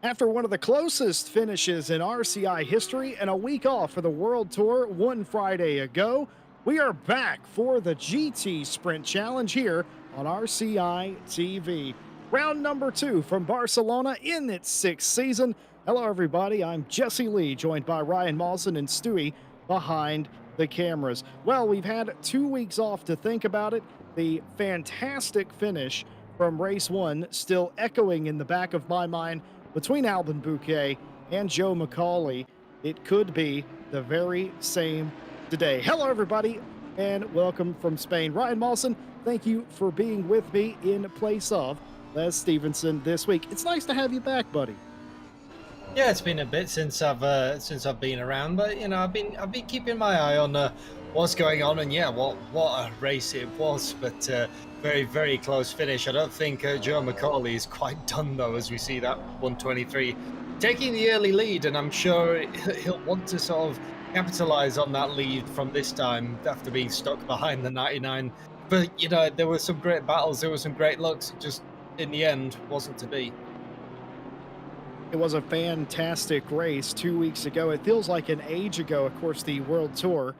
After one of the closest finishes in RCI history and a week off for the World Tour one Friday ago, we are back for the GT Sprint Challenge here on RCI TV. Round number 2 from Barcelona in its 6th season. Hello, everybody. I'm Jesse Lee, joined by Ryan Mawson and Stewie behind the cameras. Well, we've had 2 weeks off to think about it. The fantastic finish from race 1 still echoing in the back of my mind between Alton Park and Joe McCauley. It could be the very same today. Hello, everybody, and welcome from Spain. Ryan Mawson, thank you for being with me in place of Les Stevenson this week. It's nice to have you back, buddy. Yeah, it's been a bit since I've been around, but I've been keeping my eye on what's going on, and yeah, what a race it was, but very, very close finish. I don't think Joe McCauley is quite done though, as we see that 123 taking the early lead, and I'm sure he'll want to sort of capitalize on that lead from this time after being stuck behind the 99. But there were some great battles, there were some great looks. It just in the end wasn't to be. It was a fantastic race 2 weeks ago. It feels like an age ago. Of course, the World Tour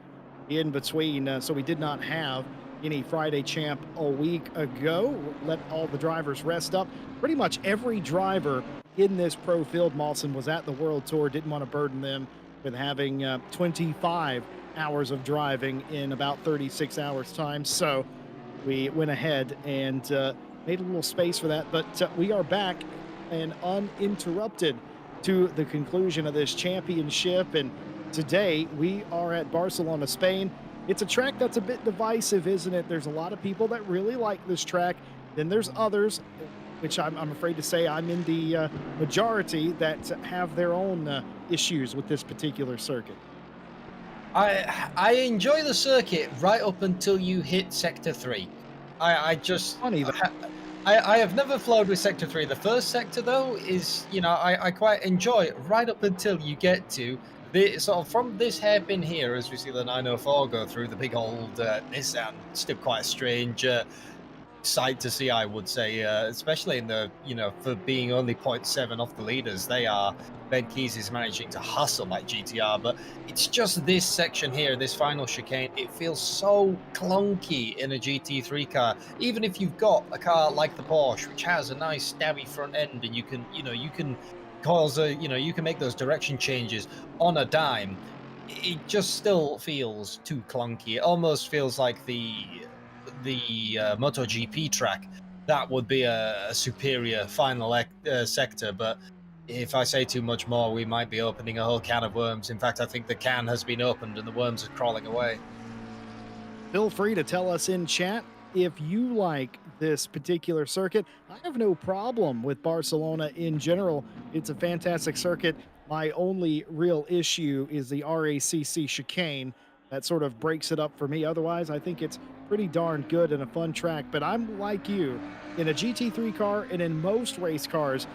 in between, so we did not have any Friday Champ a week ago. Let all the drivers rest up. Pretty much every driver in this pro field, Mawson, was at the World Tour. Didn't want to burden them with having 25 hours of driving in about 36 hours time. So we went ahead and made a little space for that. But we are back and uninterrupted to the conclusion of this championship. And today we are at Barcelona, Spain. It's a track that's a bit divisive, isn't it? There's a lot of people that really like this track. Then there's others, which I'm afraid to say I'm in the majority, that have their own issues with this particular circuit. I enjoy the circuit right up until you hit Sector 3. I just Funny that. I have never flowed with Sector 3. The first sector, though, is, I quite enjoy it right up until you get to the sort of from this hairpin here, as we see the 904 go through the big old Nissan. Still quite a strange sight to see, I would say, especially in the, for being only 0.7 off the leaders. Ben Keys is managing to hustle like GTR, but it's just this section here, this final chicane. It feels so clunky in a GT3 car, even if you've got a car like the Porsche, which has a nice stabby front end, and you can cause you can make those direction changes on a dime. It just still feels too clunky. It almost feels like the MotoGP track. That would be a superior final sector, but if I say too much more, we might be opening a whole can of worms. In fact, I think the can has been opened and the worms are crawling away. Feel free to tell us in chat if you like this particular circuit. I have no problem with Barcelona in general. It's a fantastic circuit. My only real issue is the RACC chicane. That sort of breaks it up for me. Otherwise, I think it's pretty darn good and a fun track. But I'm like you. In a GT3 car and in most race cars,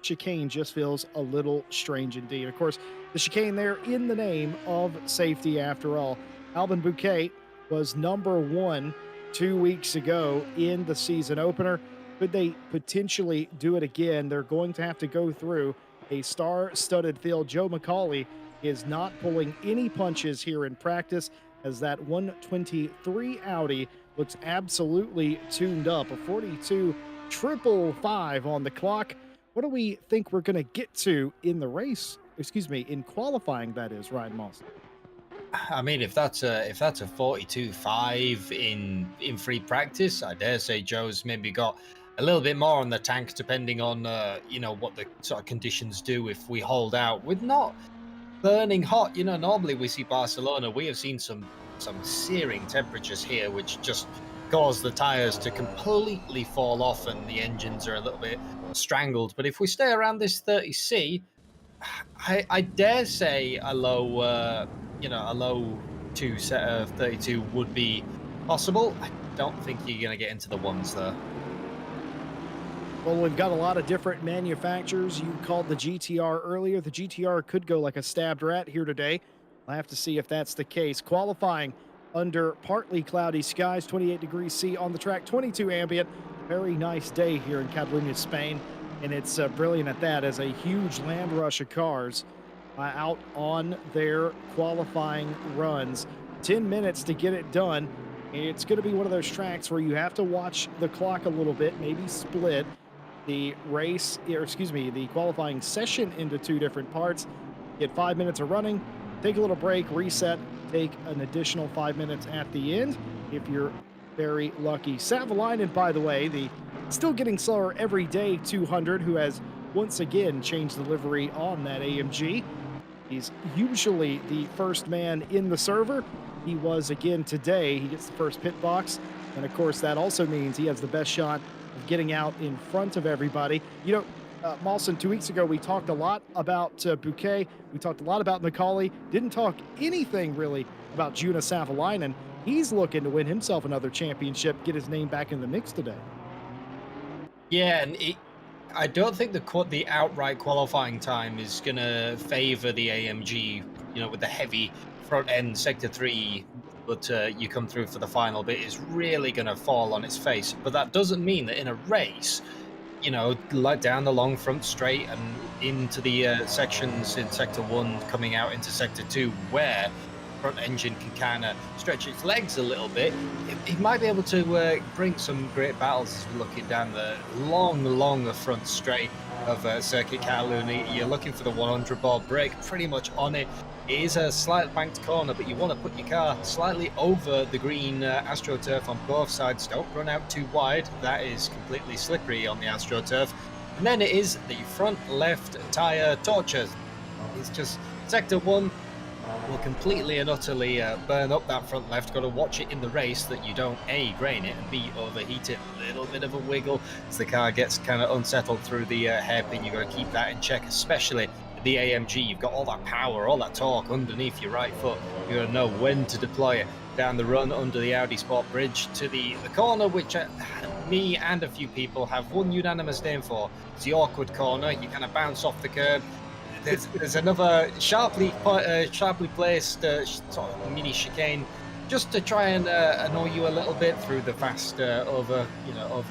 chicane just feels a little strange indeed. Of course, the chicane there in the name of safety after all. Alton Park was number 1 2 weeks ago in the season opener. Could they potentially do it again? They're going to have to go through a star-studded field. Joe McCauley is not pulling any punches here in practice, as that 123 Audi looks absolutely tuned up. A 42 555 on the clock. What do we think we're going to get to in the race? Excuse me, in qualifying, that is, Ryan Moss. I mean, if that's a 42.5 in free practice, I dare say Joe's maybe got a little bit more on the tank, depending on what the sort of conditions do if we hold out with not burning hot. Normally we see Barcelona, we have seen some searing temperatures here, which just cause the tires to completely fall off and the engines are a little bit strangled. But if we stay around this 30C, I dare say a low 2 set of 32 would be possible. I don't think you're going to get into the ones though. Well, we've got a lot of different manufacturers. You called the GTR earlier. The GTR could go like a stabbed rat here today. I'll have to see if that's the case. Qualifying under partly cloudy skies, 28 degrees C on the track, 22 ambient. Very nice day here in Catalunya, Spain. and it's brilliant at that as a huge land rush of cars out on their qualifying runs. 10 minutes to get it done. It's going to be one of those tracks where you have to watch the clock a little bit, maybe split the race, or excuse me, the qualifying session into two different parts. Get 5 minutes of running, take a little break, reset, take an additional 5 minutes at the end if you're very lucky. Savalainen, by the way, the still getting slower every day 200, who has once again changed the livery on that AMG. He's usually the first man in the server. He was again today. He gets the first pit box. And of course, that also means he has the best shot of getting out in front of everybody. You know, Mawson, 2 weeks ago, we talked a lot about Bouquet. We talked a lot about Macaulay. Didn't talk anything really about Juna Savalainen. He's looking to win himself another championship, get his name back in the mix today. Yeah, and I don't think the outright qualifying time is gonna favor the AMG. You know, with the heavy front end sector 3, but you come through for the final bit is really gonna fall on its face. But that doesn't mean that in a race, you know, like down the long front straight and into the sections in sector 1 coming out into sector 2 where front engine can kind of stretch its legs a little bit, it might be able to bring some great battles as we're looking down the long front straight of Circuit Catalunya. You're looking for the 100 ball brake pretty much on it. It is a slight banked corner, but you want to put your car slightly over the green AstroTurf on both sides. Don't run out too wide. That is completely slippery on the AstroTurf. And then it is the front left tyre torture. It's just sector 1 will completely and utterly burn up that front left. Got to watch it in the race that you don't A, grain it, and B, overheat it. A little bit of a wiggle as the car gets kind of unsettled through the hairpin. You've got to keep that in check, especially the AMG. You've got all that power, all that torque underneath your right foot. You've got to know when to deploy it. Down the run under the Audi Sport Bridge to the corner, which me and a few people have one unanimous name for. It's the awkward corner. You kind of bounce off the curb. There's another sharply placed sort of mini chicane just to try and annoy you a little bit through the fast over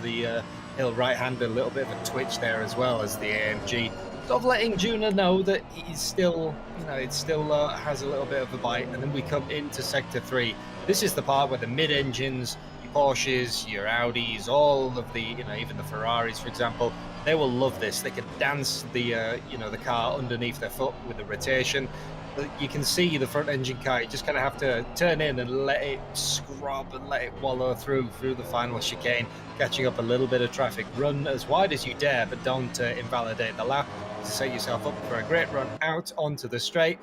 the hill right-hander. A little bit of a twitch there as well as the AMG. Sort of letting Juna know that he's still, it still has a little bit of a bite. And then we come into sector 3. This is the part where the mid-engines, your Porsches, your Audis, all of the, even the Ferraris, for example, they will love this. They can dance the the car underneath their foot with the rotation. But you can see the front engine car. You just kind of have to turn in and let it scrub and let it wallow through the final chicane, catching up a little bit of traffic. Run as wide as you dare, but don't invalidate the lap to set yourself up for a great run out onto the straight.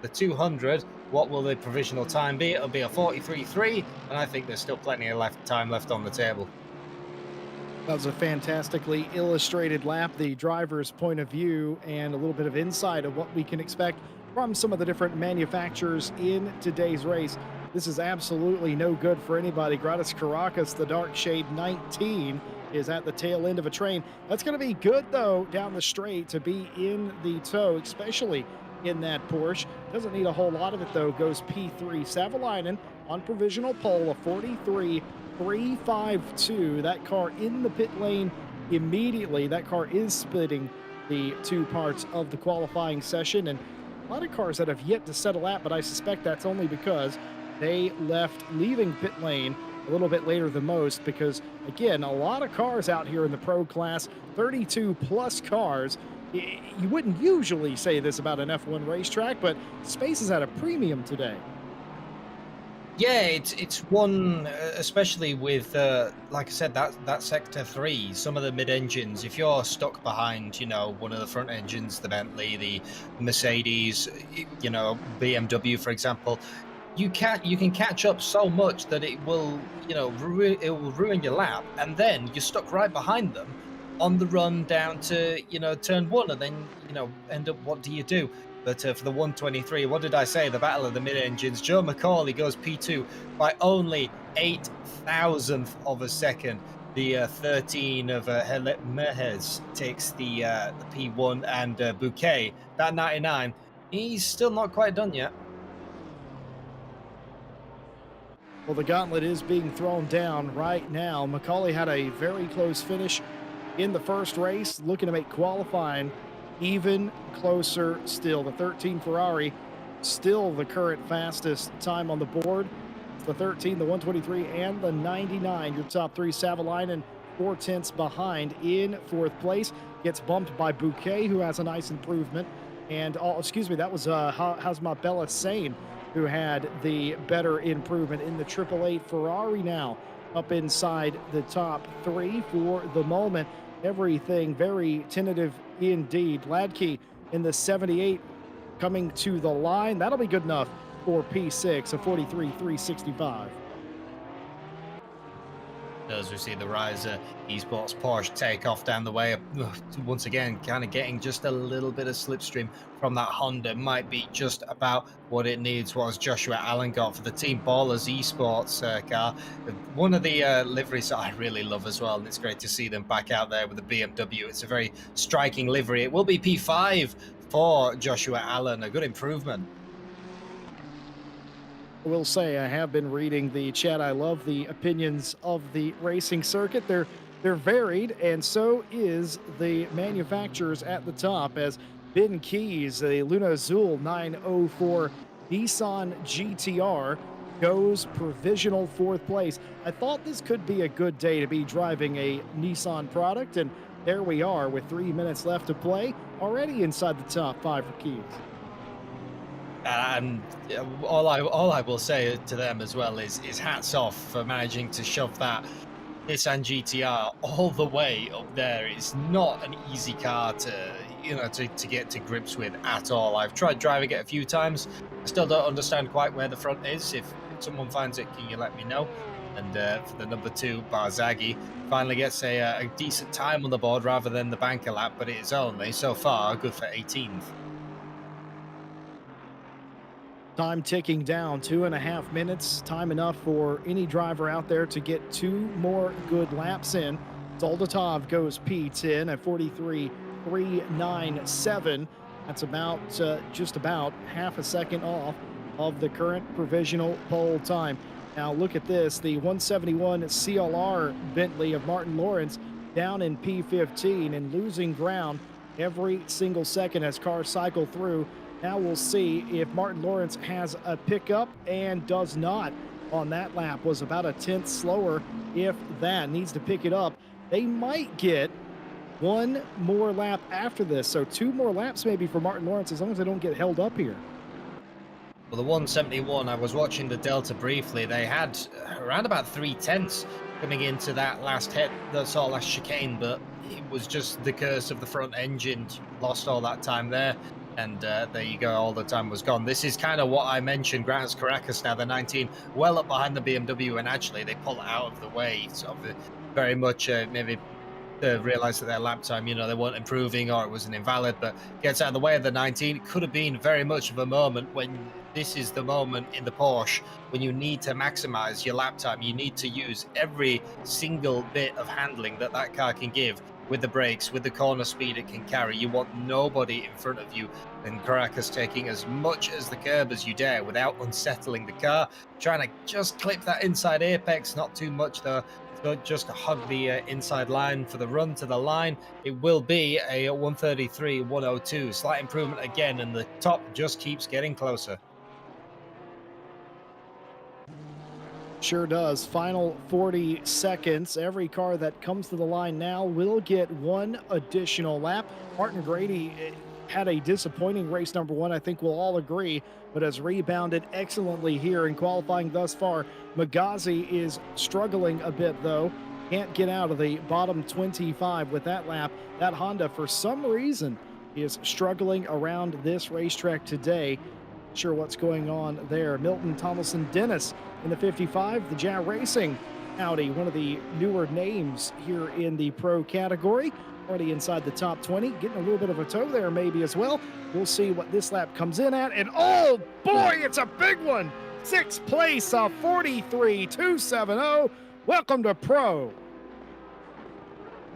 The 200, what will the provisional time be? It'll be a 43.3, and I think there's still plenty of time left on the table. That was a fantastically illustrated lap, the driver's point of view, and a little bit of insight of what we can expect from some of the different manufacturers in today's race. This is absolutely no good for anybody. Gratis Caracas, the Dark Shade 19, is at the tail end of a train. That's going to be good, though, down the straight to be in the tow, especially in that Porsche. Doesn't need a whole lot of it, though. Goes P3. Savalainen on provisional pole, a 43.352. That car in the pit lane immediately. That car is splitting the two parts of the qualifying session, and a lot of cars that have yet to settle out, but I suspect that's only because they left leaving pit lane a little bit later than most, because again, a lot of cars out here in the pro class, 32 plus cars. You wouldn't usually say this about an F1 racetrack, but space is at a premium today. Yeah, it's one, especially with, like I said, that sector 3, some of the mid-engines, if you're stuck behind, one of the front engines, the Bentley, the Mercedes, BMW, for example, you can catch up so much that it will, it will ruin your lap, and then you're stuck right behind them on the run down to, turn 1, and then, end up, what do you do? But for the 123, what did I say? The battle of the mid-engines. Joe Macaulay goes P2 by only 0.008 of a second. The 13 of Helep Mehez takes the P1, and Bouquet, that 99, he's still not quite done yet. Well, the gauntlet is being thrown down right now. Macaulay had a very close finish in the first race, looking to make qualifying even closer still. The 13 Ferrari, still the current fastest time on the board. It's the 13, the 123, and the 99. Your top three, Savalainen, 4 tenths behind in fourth place. Gets bumped by Bouquet, who has a nice improvement. And, oh, excuse me, that was Hazma Bella Sane, who had the better improvement in the Triple Eight Ferrari now up inside the top three for the moment. Everything very tentative indeed. Ladkey in the 78 coming to the line. That'll be good enough for P6, a 43.365. As we see the Riser Esports Porsche take off down the way, once again kind of getting just a little bit of slipstream from that Honda. Might be just about what it needs. What has Joshua Allen got for the Team Ballers Esports car? One of the liveries that I really love as well, and it's great to see them back out there with the BMW. It's a very striking livery. It will be P5 for Joshua Allen, a good improvement. I will say I have been reading the chat. I love the opinions of the racing circuit. They're varied, and so is the manufacturers at the top. As Ben Keys, a Luna Azul 904 Nissan GTR, goes provisional fourth place. I thought this could be a good day to be driving a Nissan product, and there we are with 3 minutes left to play, already inside the top five for Keys. And all I will say to them as well is hats off for managing to shove that Nissan GTR all the way up there. It's not an easy car to get to grips with at all. I've tried driving it a few times. I still don't understand quite where the front is. If someone finds it, can you let me know? And for the number 2, Barzaghi finally gets a decent time on the board rather than the banker lap, but it is only so far good for 18th. Time ticking down, 2.5 minutes. Time enough for any driver out there to get 2 more good laps in. Zoldatov goes P10 at 43.397. That's about just about half a second off of the current provisional pole time. Now look at this, the 171 CLR Bentley of Martin Lawrence down in P15 and losing ground every single second as cars cycle through. Now we'll see if Martin Lawrence has a pickup, and does not on that lap. Was about a tenth slower, if that. Needs to pick it up. They might get 1 more lap after this, so 2 more laps maybe for Martin Lawrence, as long as they don't get held up here. Well, the 171, I was watching the Delta briefly. They had around about 3 tenths coming into that last hit, that sort of last chicane, but it was just the curse of the front engine. Lost all that time there. And there you go, all the time was gone. This is kind of what I mentioned. Grandes Caracas now, the 19, well up behind the BMW, and actually they pull out of the way. Sort of very much maybe realised that their lap time, they weren't improving, or it was an invalid, but gets out of the way of the 19. It could have been very much of a moment when this is the moment in the Porsche when you need to maximise your lap time. You need to use every single bit of handling that car can give. With the brakes, with the corner speed it can carry. You want nobody in front of you, and Caracas taking as much as the curb as you dare without unsettling the car, trying to just clip that inside apex, not too much though, so just to hug the inside line for the run to the line. It will be a 133.102, slight improvement again, and the top just keeps getting closer. Sure does. Final 40 seconds. Every car that comes to the line now will get 1 additional lap. Martin Grady had a disappointing race number 1, I think we'll all agree, but has rebounded excellently here in qualifying thus far. Magazi is struggling a bit, though. Can't get out of the bottom 25 with that lap. That Honda, for some reason, is struggling around this racetrack today. Sure what's going on there. Milton Tomlinson Dennis in the 55, the JAR Racing Audi, one of the newer names here in the pro category, already inside the top 20, getting a little bit of a tow there maybe as well. We'll see what this lap comes in at, and oh boy, it's a big one. 6th place of 43.270. Welcome to pro.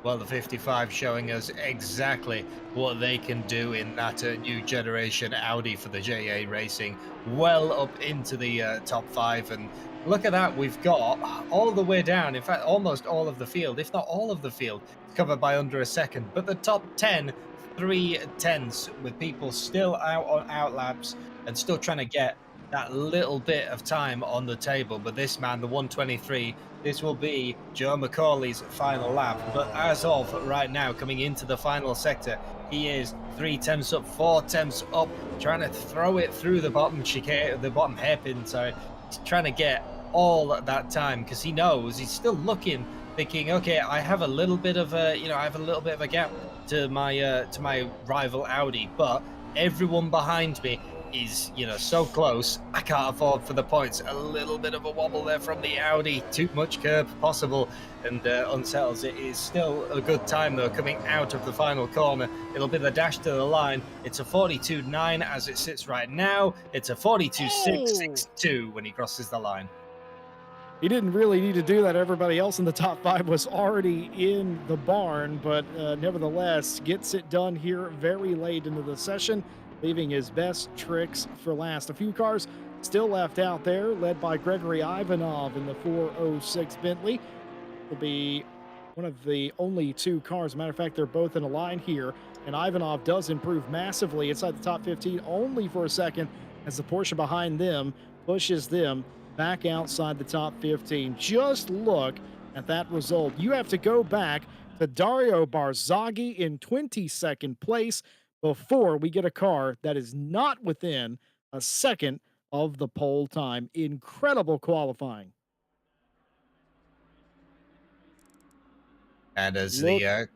Well, the 55 showing us exactly what they can do in that new generation Audi for the JA Racing. Well up into the top 5, and look at that. We've got all the way down, in fact, almost all of the field, if not all of the field, covered by under a second. But the top 10, 3 tenths, with people still out on out laps and still trying to get that little bit of time on the table. But this man, the 123, this will be Joe McCauley's final lap. But as of right now, coming into the final sector, he is 3 tenths up, 4 tenths up, trying to throw it through the bottom chicane, the bottom hairpin. Sorry, he's trying to get all that time because he knows he's still looking, thinking, okay, I have a little bit of a, I have a little bit of a gap to my rival Audi, but everyone behind me is, so close. I can't afford for the points. A little bit of a wobble there from the Audi, too much curb possible, and unsettles it. Is still a good time though, coming out of the final corner. It'll be the dash to the line. It's a 42.9 as it sits right now. It's a Oh, 42.662 when he crosses the line. he didn't really need to do that. Everybody else in the top five was already in the barn, but nevertheless gets it done here very late into the session, leaving his best tricks for last. A few cars still left out there, led by Gregory Ivanov in the 406 Bentley. Will be one of the only two cars. Matter of fact, they're both in a line here, and Ivanov does improve massively inside the top 15 only for a second as the Porsche behind them pushes them back outside the top 15. Just look at that result. You have to go back to Dario Barzaghi in 22nd place before we get a car that is not within a second of the pole time. Incredible qualifying. And as Look, the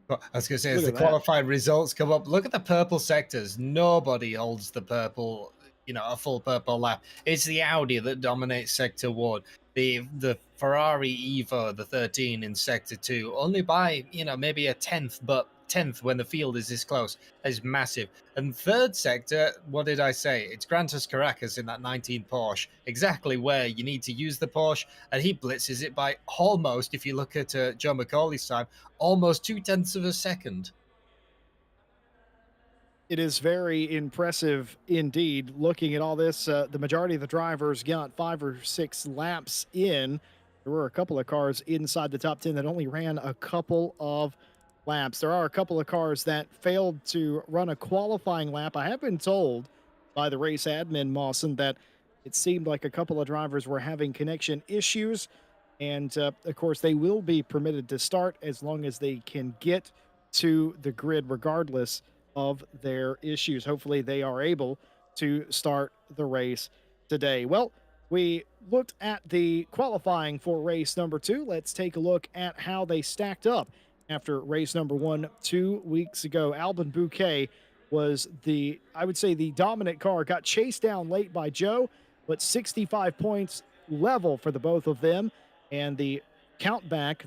I was going to say, as look the at that. qualified results come up, look at the purple sectors. Nobody holds the purple, a full purple lap. It's the Audi that dominates sector one. The Ferrari Evo, the 13 in sector two, only by, maybe a tenth, but tenth when the field is this close is massive. And third sector, what did I say? It's Grantas Caracas in that 19 Porsche, exactly where you need to use the Porsche, and he blitzes it by almost, if you look at Joe McCauley's time, almost 2 tenths of a second. It is very impressive indeed. Looking at all this, the majority of the drivers got 5 or 6 laps in. There were a couple of cars inside the top 10 that only ran a couple of laps. There are a couple of cars that failed to run a qualifying lap. I have been told by the race admin, Mawson, that it seemed like a couple of drivers were having connection issues. And of course, they will be permitted to start as long as they can get to the grid, regardless of their issues. Hopefully, they are able to start the race today. Well, we looked at the qualifying for race number two. Let's take a look at how they stacked up after race number one 2 weeks ago. Albin Bouquet was I would say, the dominant car. Got chased down late by Joe, but 65 points level for the both of them. And the count back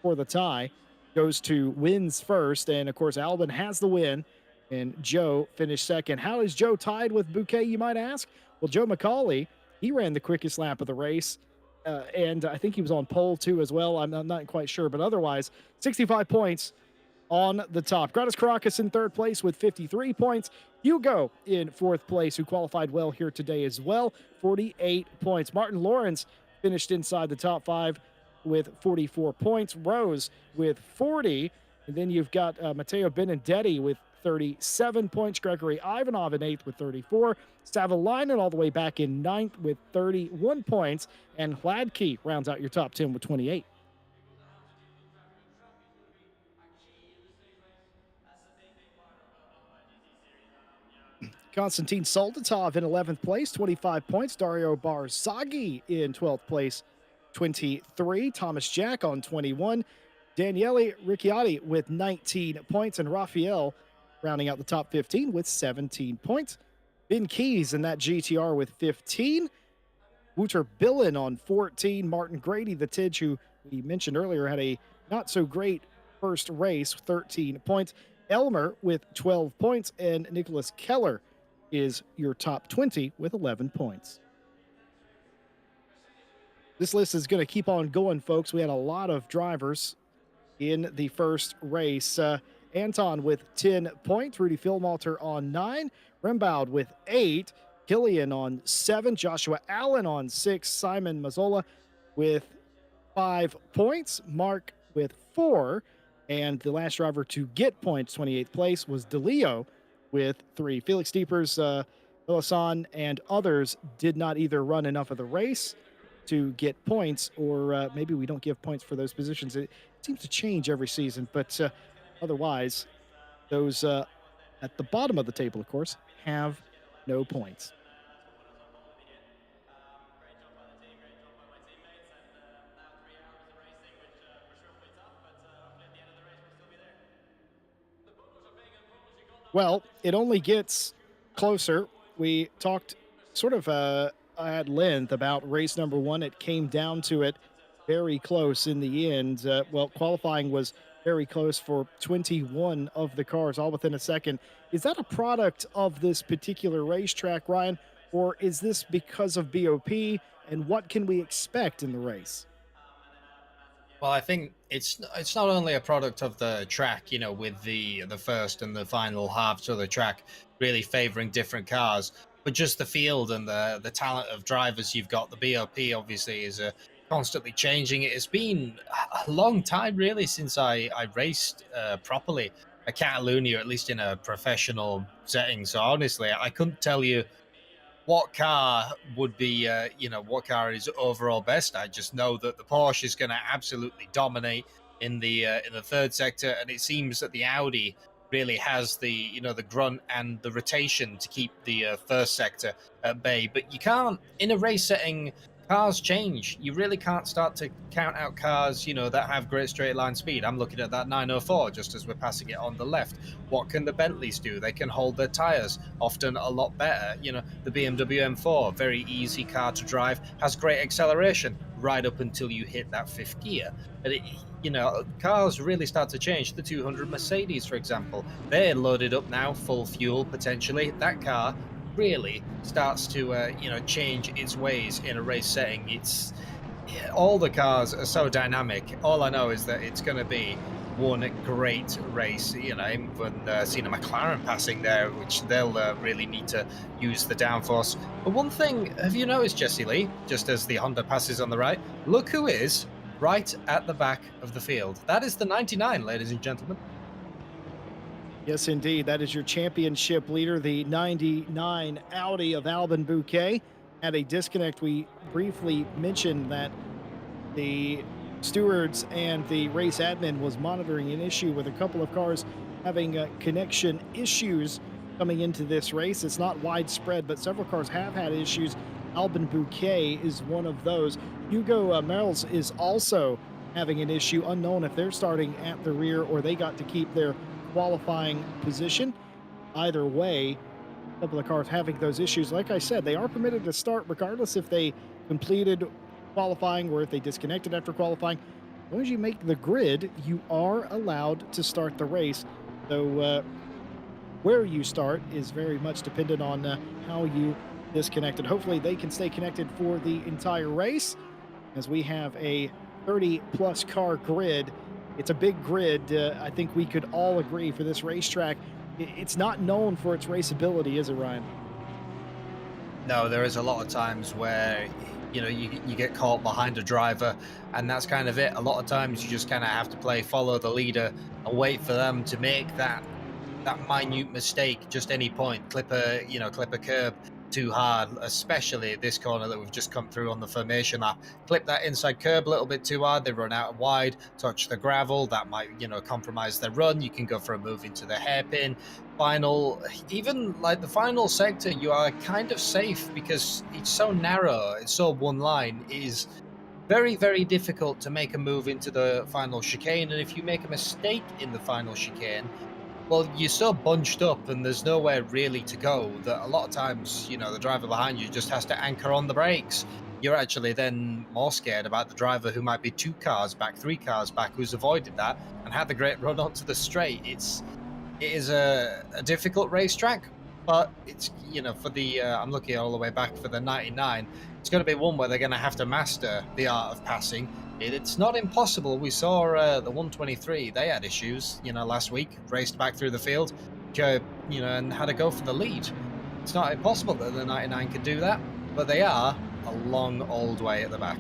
for the tie goes to wins first. And of course, Albin has the win, and Joe finished second. How is Joe tied with Bouquet, you might ask? Well, Joe McCauley, he ran the quickest lap of the race. And I think he was on pole too as well. I'm not quite sure, but otherwise, 65 points on the top. Gratis Caracas in third place with 53 points. Hugo in fourth place, who qualified well here today as well, 48 points. Martin Lawrence finished inside the top five with 44 points. Rose with 40. And then you've got Matteo Benedetti with 37 points. Gregory Ivanov in eighth with 34. Savalainen all the way back in ninth with 31 points. And Hladkey rounds out your top 10 with 28. Konstantin Soldatov in 11th place, 25 points. Dario Barzaghi in 12th place, 23. Thomas Jack on 21. Daniele Ricciardi with 19 points. And Raphael rounding out the top 15 with 17 points. Ben Keys in that GTR with 15. Wouter Billen on 14. Martin Grady, the Tidge, who we mentioned earlier, had a not so great first race, 13 points. Elmer with 12 points. And Nicholas Keller is your top 20 with 11 points. This list is going to keep on going, folks. We had a lot of drivers in the first race. Anton with 10 points, Rudy Philmalter on 9, Rembaud with 8, Killian on 7, Joshua Allen on 6, Simon Mazzola with 5 points, Mark with 4, and the last driver to get points, 28th place, was DeLeo with 3. Felix Deepers, Villasan, and others did not either run enough of the race to get points, or maybe we don't give points for those positions. It seems to change every season, but otherwise, those at the bottom of the table, of course, have no points. Well, it only gets closer. We talked sort of at length about race number one. It came down to it very close in the end. Well, qualifying was very close for 21 of the cars, all within a second. Is that a product of this particular racetrack, Ryan, or is this because of BOP? And what can we expect in the race? Well, I think it's not only a product of the track, with the first and the final halves of the track really favoring different cars, but just the field and the talent of drivers you've got. The BOP obviously is constantly changing. It has been a long time really since I raced properly a Catalunya, at least in a professional setting. So honestly, I couldn't tell you what car would be, what car is overall best. I just know that the Porsche is going to absolutely dominate in the third sector, and it seems that the Audi really has the grunt and the rotation to keep the first sector at bay. But you can't in a race setting. Cars change. You really can't start to count out cars, that have great straight line speed. I'm looking at that 904 just as we're passing it on the left. What can the Bentleys do? They can hold their tires often a lot better. The BMW M4, very easy car to drive, has great acceleration right up until you hit that fifth gear. And cars really start to change. The 200 Mercedes, for example, they're loaded up now, full fuel potentially. That car really starts to change its ways in a race setting. It's yeah, all the cars are so dynamic. All I know is that it's going to be one great race. I even seen a McLaren passing there, which they'll really need to use the downforce. But one thing, have you noticed, Jesse Lee? Just as the Honda passes on the right, look who is right at the back of the field. That is the 99, ladies and gentlemen. Yes, indeed. That is your championship leader, the 99 Audi of Albin Bouquet. At a disconnect, we briefly mentioned that the stewards and the race admin was monitoring an issue with a couple of cars having connection issues coming into this race. It's not widespread, but several cars have had issues. Albin Bouquet is one of those. Hugo Merles is also having an issue, unknown if they're starting at the rear or they got to keep their qualifying position. Either way, a couple of cars having those issues. Like I said, they are permitted to start regardless if they completed qualifying or if they disconnected after qualifying. As long as you make the grid, you are allowed to start the race. So where you start is very much dependent on how you disconnected. Hopefully they can stay connected for the entire race as we have a 30 plus car grid. It's a big grid. I think we could all agree for this racetrack. It's not known for its raceability, is it, Ryan? No, there is a lot of times where you get caught behind a driver, and that's kind of it. A lot of times you just kind of have to follow the leader and wait for them to make that minute mistake, just any point, clip a curb too hard, especially this corner that we've just come through on the formation lap. Clip that inside curb a little bit too hard, they run out wide, touch the gravel, that might compromise their run. You can go for a move into the hairpin. Even like the final sector, you are kind of safe because it's so narrow, it's so one line. It is very, very difficult to make a move into the final chicane, and if you make a mistake in the final chicane, well, you're so bunched up and there's nowhere really to go that a lot of times, the driver behind you just has to anchor on the brakes. You're actually then more scared about the driver who might be 2 cars back, 3 cars back, who's avoided that and had the great run onto the straight. It is a difficult racetrack, but it's, for the, I'm looking all the way back for the 99, it's going to be one where they're going to have to master the art of passing. It's not impossible. We saw the 123. They had issues, last week. Raced back through the field, and had to go for the lead. It's not impossible that the 99 could do that, but they are a long old way at the back.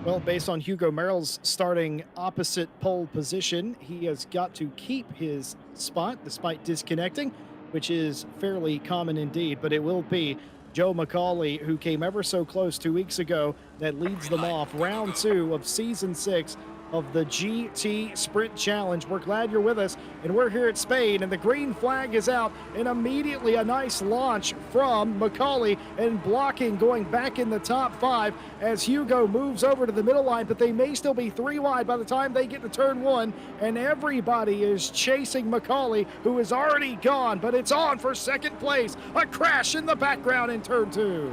Well, based on Hugo Merrill's starting opposite pole position, he has got to keep his spot despite disconnecting, which is fairly common indeed. But it will be Joe McCauley, who came ever so close 2 weeks ago, that leads Green them light. off Go, round go. two of season 6 of the GT Sprint Challenge. We're glad you're with us, and we're here at Spain, and the green flag is out, and immediately a nice launch from McCauley and blocking going back in the top 5 as Hugo moves over to the middle line, but they may still be 3 wide by the time they get to turn 1, and everybody is chasing McCauley, who is already gone, but it's on for second place. A crash in the background in turn 2.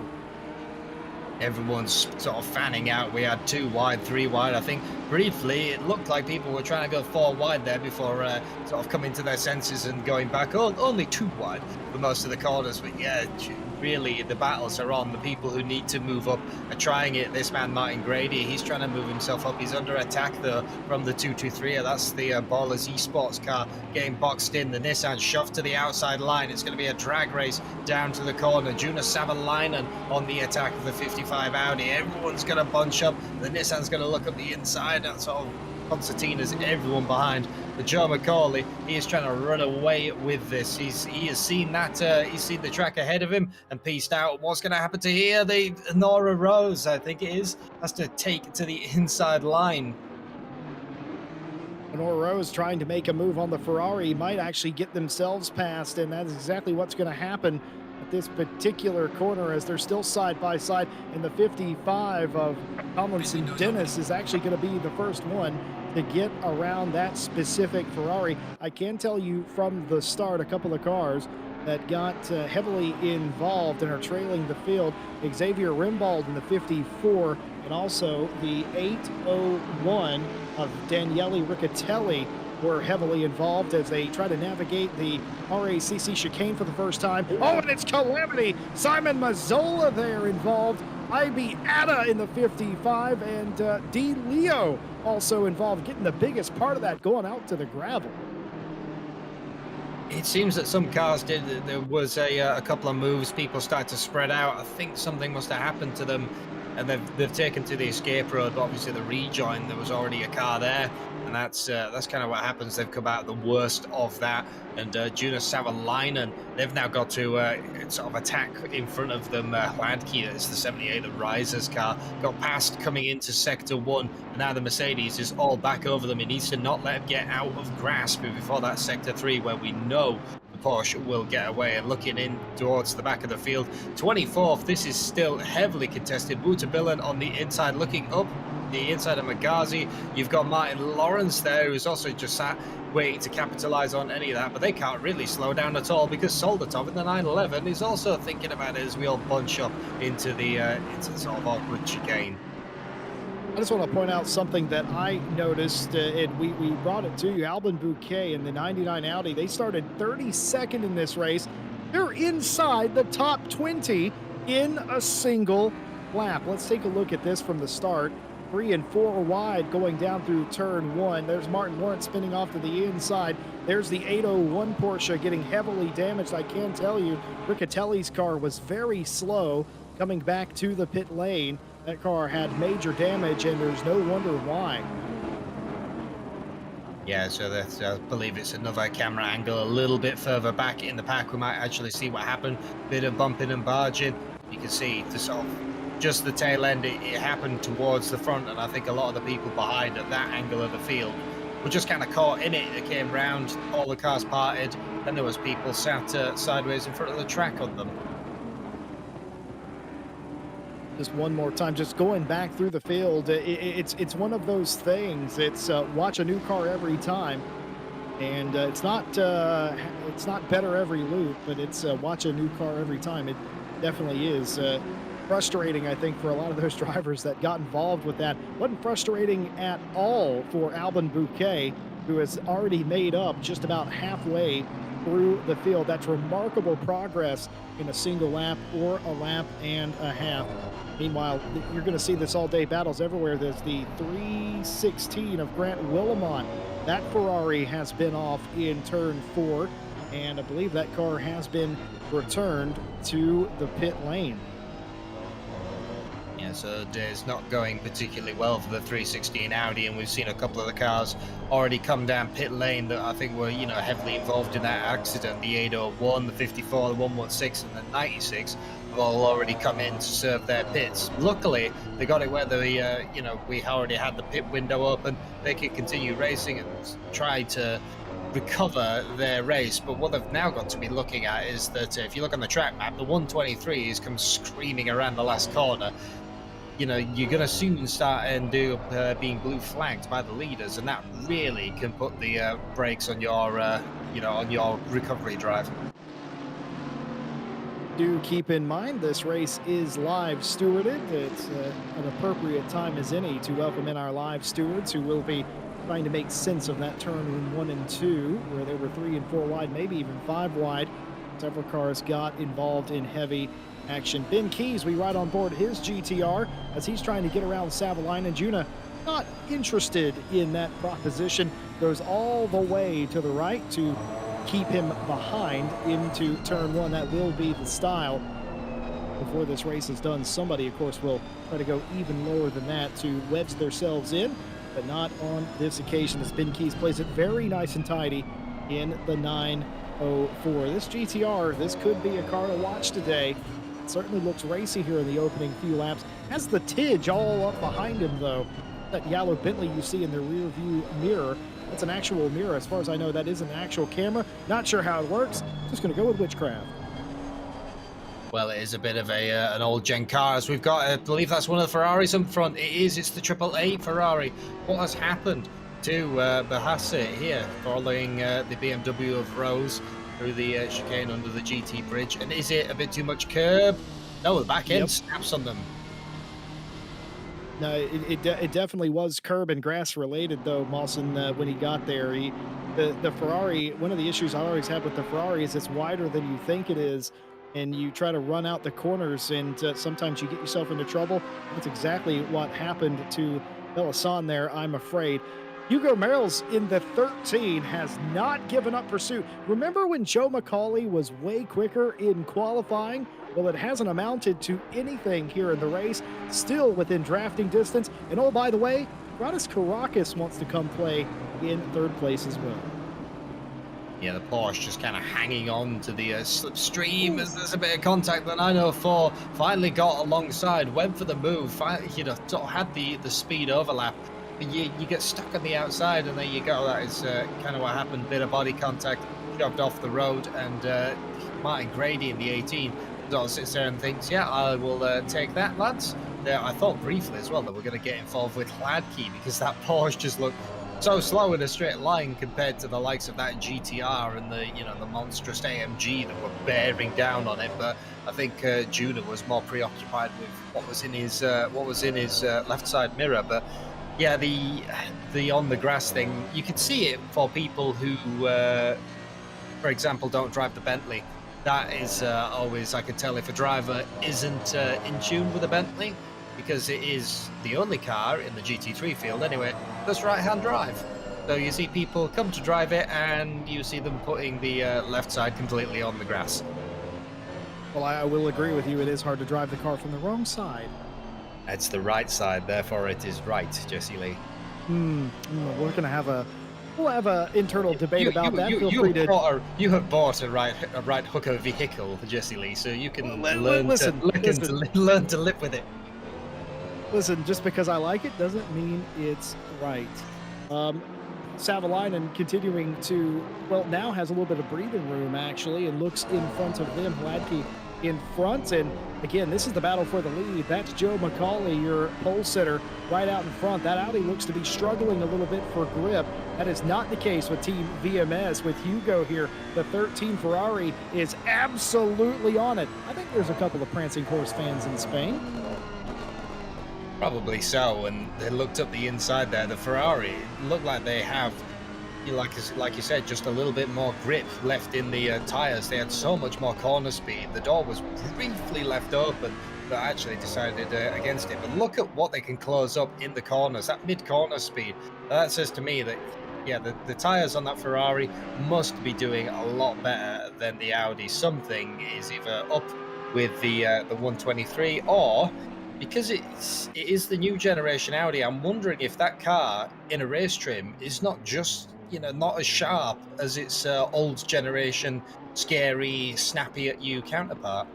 Everyone's sort of fanning out. We had 2 wide, 3 wide. I think briefly it looked like people were trying to go 4 wide there before sort of coming to their senses and going back. Oh, only 2 wide for most of the corners. But yeah, really the battles are on. The people who need to move up are trying it. This man, Martin Grady, he's trying to move himself up. He's under attack though from the 223. That's the Ballers Esports car getting boxed in. The Nissan shoved to the outside line. It's going to be a drag race down to the corner. Jonas Savalainen on the attack of the 55 Audi. Everyone's going to bunch up. The Nissan's going to look up the inside. That's sort of concertinas, everyone behind. But Joe McCauley, he is trying to run away with this. He has seen that, he's seen the track ahead of him and pieced out what's going to happen to here. The Nora Rose, I think it is, has to take to the inside line. Nora Rose trying to make a move on the Ferrari might actually get themselves past, and that is exactly what's going to happen at this particular corner as they're still side by side. And the 55 of Tomlinson Dennis is actually going to be the first one to get around that specific Ferrari. I can tell you from the start, a couple of cars that got heavily involved and are trailing the field. Xavier Rimbaud in the 54, and also the 801 of Daniele Riccatelli were heavily involved as they try to navigate the RACC chicane for the first time. Oh, and it's calamity. Simon Mazzola there involved. Ibi Atta in the 55, and D. Leo also involved, getting the biggest part of that going out to the gravel. It seems that some cars did. There was a couple of moves. People started to spread out. I think something must have happened to them, and they've taken to the escape road. But obviously, the rejoin, there was already a car there, and that's kind of what happens. They've come out the worst of that. And Jonas Savalainen, they've now got to sort of attack in front of them. Hladky, that's the 78, the Risers car, got past coming into Sector 1. And now the Mercedes is all back over them. It needs to not let them get out of grasp before that Sector 3, where we know the Porsche will get away. And looking in towards the back of the field, 24th, this is still heavily contested. Wouterbillen on the inside, looking up the inside of Magazi. You've got Martin Lawrence there, who's also just sat waiting to capitalize on any of that, but they can't really slow down at all because Soldatov in the 911 is also thinking about it as we all bunch up into the sort of awkward chicane. I just want to point out something that I noticed, and we brought it to you. Albin Bouquet in the 99 Audi, they started 32nd in this race. They're inside the top 20 in a single lap. Let's take a look at this from the start. 3 and 4 wide going down through turn 1. There's Martin Lawrence spinning off to the inside. There's the 801 Porsche getting heavily damaged. I can tell you, Riccatelli's car was very slow coming back to the pit lane. That car had major damage, and there's no wonder why. Yeah, so that's, I believe it's another camera angle a little bit further back in the pack. We might actually see what happened. Bit of bumping and barging. You can see the sort of just the tail end, it happened towards the front, and I think a lot of the people behind at that angle of the field were just kind of caught in it. They came round, all the cars parted, then there was people sat sideways in front of the track on them. Just one more time, just going back through the field, it's one of those things. It's watch a new car every time, and it's not better every loop, but it's watch a new car every time. It definitely is. Frustrating, I think, for a lot of those drivers that got involved with that. Wasn't frustrating at all for Albin Bouquet, who has already made up just about halfway through the field. That's remarkable progress in a single lap or a lap and a half. Meanwhile, you're going to see this all-day battles everywhere. There's the 316 of Grant Willimon. That Ferrari has been off in turn 4. and I believe that car has been returned to the pit lane. Yeah, so it's not going particularly well for the 316 Audi, and we've seen a couple of the cars already come down pit lane that I think were, heavily involved in that accident. The 801, the 54, the 116, and the 96 have all already come in to serve their pits. Luckily, they got it where we already had the pit window open. They could continue racing and try to recover their race. But what they've now got to be looking at is that if you look on the track map, the 123 has come screaming around the last corner. You're going to soon start being blue flagged by the leaders, and that really can put the brakes on your recovery drive. Do keep in mind this race is live stewarded. It's an appropriate time as any to welcome in our live stewards who will be trying to make sense of that turn in 1 and 2, where there were 3 and 4 wide, maybe even 5 wide. Several cars got involved in heavy action. Ben Keys, we ride on board his GTR as he's trying to get around Savalainen. Juna not interested in that proposition, goes all the way to the right to keep him behind into turn 1. That will be the style. Before this race is done, somebody, of course, will try to go even lower than that to wedge themselves in, but not on this occasion as Ben Keys plays it very nice and tidy in the 904. This GTR, this could be a car to watch today. It certainly looks racy here in the opening few laps. Has the Tidge all up behind him, though. That yellow Bentley you see in the rear view mirror, that's an actual mirror. As far as I know, that is an actual camera. Not sure how it works. Just going to go with witchcraft. Well, it is a bit of an old gen car, as we've got. I believe that's one of the Ferraris in front. It is. It's the 888 Ferrari. What has happened to Bahasa here, following the BMW of Rose through the chicane under the GT bridge? And is it a bit too much curb? No, the back end snaps on them. No, it definitely was curb and grass related, though, Mawson, when he got there. The Ferrari, one of the issues I always have with the Ferrari is it's wider than you think it is, and you try to run out the corners, and sometimes you get yourself into trouble. That's exactly what happened to Belisson there, I'm afraid. Hugo Merrill's in the 13 has not given up pursuit. Remember when Joe McCauley was way quicker in qualifying? Well, it hasn't amounted to anything here in the race, still within drafting distance. And oh, by the way, Radis Karakis wants to come play in 3rd place as well. Yeah, the Porsche just kind of hanging on to the slipstream as there's a bit of contact. The 904 finally got alongside, went for the move, sort of had the speed overlap. You get stuck on the outside, and there you go. That is kind of what happened. Bit of body contact, shoved off the road, and Martin Grady in the 18 sort of sits there and thinks, yeah, I will take that, lads. I thought briefly as well that we're going to get involved with Hladky, because that Porsche just looked so slow in a straight line compared to the likes of that GTR and the monstrous AMG that were bearing down on it. But I think Juna was more preoccupied with what was in his left side mirror. But yeah, the on the grass thing, you could see it for people who, for example, don't drive the Bentley. That is always, I could tell if a driver isn't in tune with a Bentley, because it is the only car in the GT3 field anyway that's right-hand drive. So you see people come to drive it, and you see them putting the left side completely on the grass. Well, I will agree with you. It is hard to drive the car from the wrong side. It's the right side, therefore it is right, Jesse Lee. We're going to have we'll have an internal debate about that. You have bought a right hooker vehicle, Jesse Lee, so you can learn to live with it. Listen, just because I like it doesn't mean it's right. Savalainen continuing to, well, now has a little bit of breathing room, actually, and looks in front of them. Hladky in front, and again, this is the battle for the lead. That's Joe McCauley, your pole sitter, right out in front. That Audi looks to be struggling a little bit for grip. That is not the case with Team VMS. With Hugo here, the 13 Ferrari is absolutely on it. I think there's a couple of Prancing Horse fans in Spain. Probably so, and they looked up the inside there. The Ferrari looked like they have, like you said, just a little bit more grip left in the tyres. They had so much more corner speed. The door was briefly left open, but actually decided against it. But look at what they can close up in the corners, that mid-corner speed. That says to me that, yeah, the tires on that Ferrari must be doing a lot better than the Audi. Something is either up with the 123, or because it is the new generation Audi. I'm wondering if that car in a race trim is not just, not as sharp as its old generation, scary, snappy at you counterpart.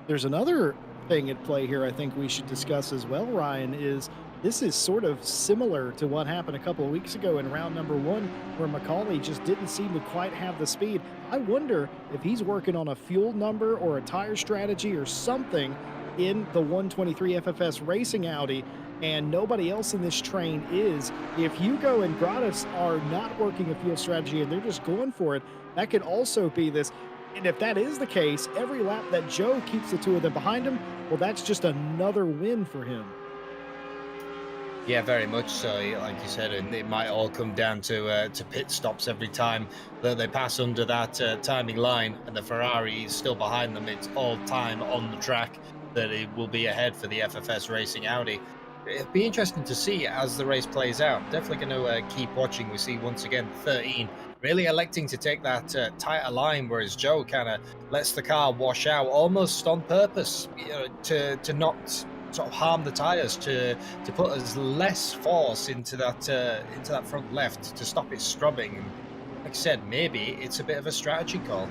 There's another thing at play here I think we should discuss as well, Ryan, is this is sort of similar to what happened a couple of weeks ago in round number one, where McCauley just didn't seem to quite have the speed. I wonder if he's working on a fuel number or a tire strategy or something in the 123 FFS Racing Audi, and nobody else in this train is. If Hugo and Gratis are not working a fuel strategy and they're just going for it, that could also be this. And if that is the case, every lap that Joe keeps the two of them behind him, well, that's just another win for him. Yeah, very much so. Like you said, and it might all come down to pit stops every time that they pass under that timing line, and the Ferrari is still behind them. It's all time on the track that it will be ahead for the FFS Racing Audi. It'll be interesting to see as the race plays out. Definitely going to keep watching. We see once again 13 really electing to take that tighter line, whereas Joe kind of lets the car wash out almost on purpose, to not sort of harm the tires, to put as less force into that front left to stop it scrubbing. And like I said, maybe it's a bit of a strategy call.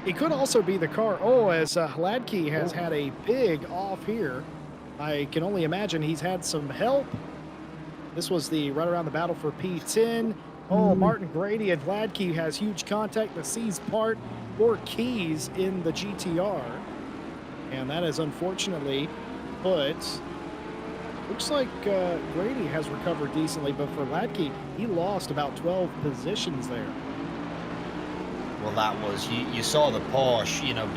It could also be the car. Oh, as Hladky has had a big off here. I can only imagine he's had some help. This was the right around the battle for P10. Oh, Martin Grady and Hladky has huge contact. The C's part, more keys in the GTR. And that is unfortunately put. Looks like Grady has recovered decently, but for Hladky, he lost about 12 positions there. Well, that was you saw the Porsche,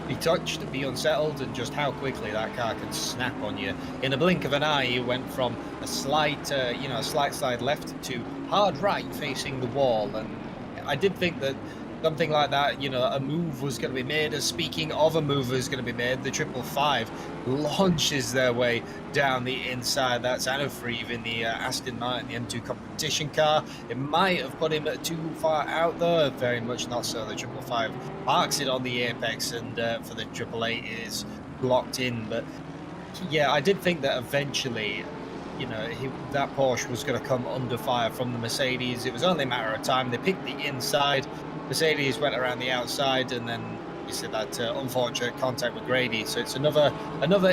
be touched, be unsettled, and just how quickly that car can snap on you. In a blink of an eye, you went from a slight slide left to hard right facing the wall. And I did think that something like that, a move was going to be made. As speaking of a move is going to be made, the 555 launches their way down the inside. That's antifreeze in the Aston Martin, the M2 competition car. It might have put him too far out though, very much not so. The 555 parks it on the apex, and for the 888 is blocked in. But yeah, I did think that eventually, that Porsche was going to come under fire from the Mercedes. It was only a matter of time. They picked the inside. Mercedes went around the outside, and then you see that unfortunate contact with Grady. So it's another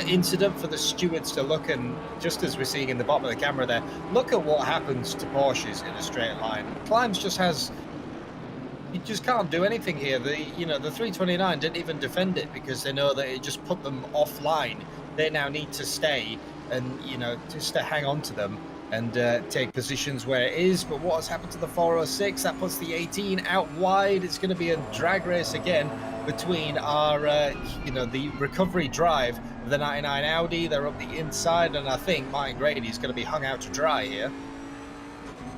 incident for the stewards to look. And just as we're seeing in the bottom of the camera there, look at what happens to Porsches in a straight line. Climbs you just can't do anything here. The 329 didn't even defend it because they know that it just put them offline. They now need to stay and just to hang on to them and take positions where it is. But what has happened to the 406? That puts the 18 out wide. It's going to be a drag race again between our, the recovery drive of the 99 Audi. They're up the inside, and I think Martin Grady is going to be hung out to dry here.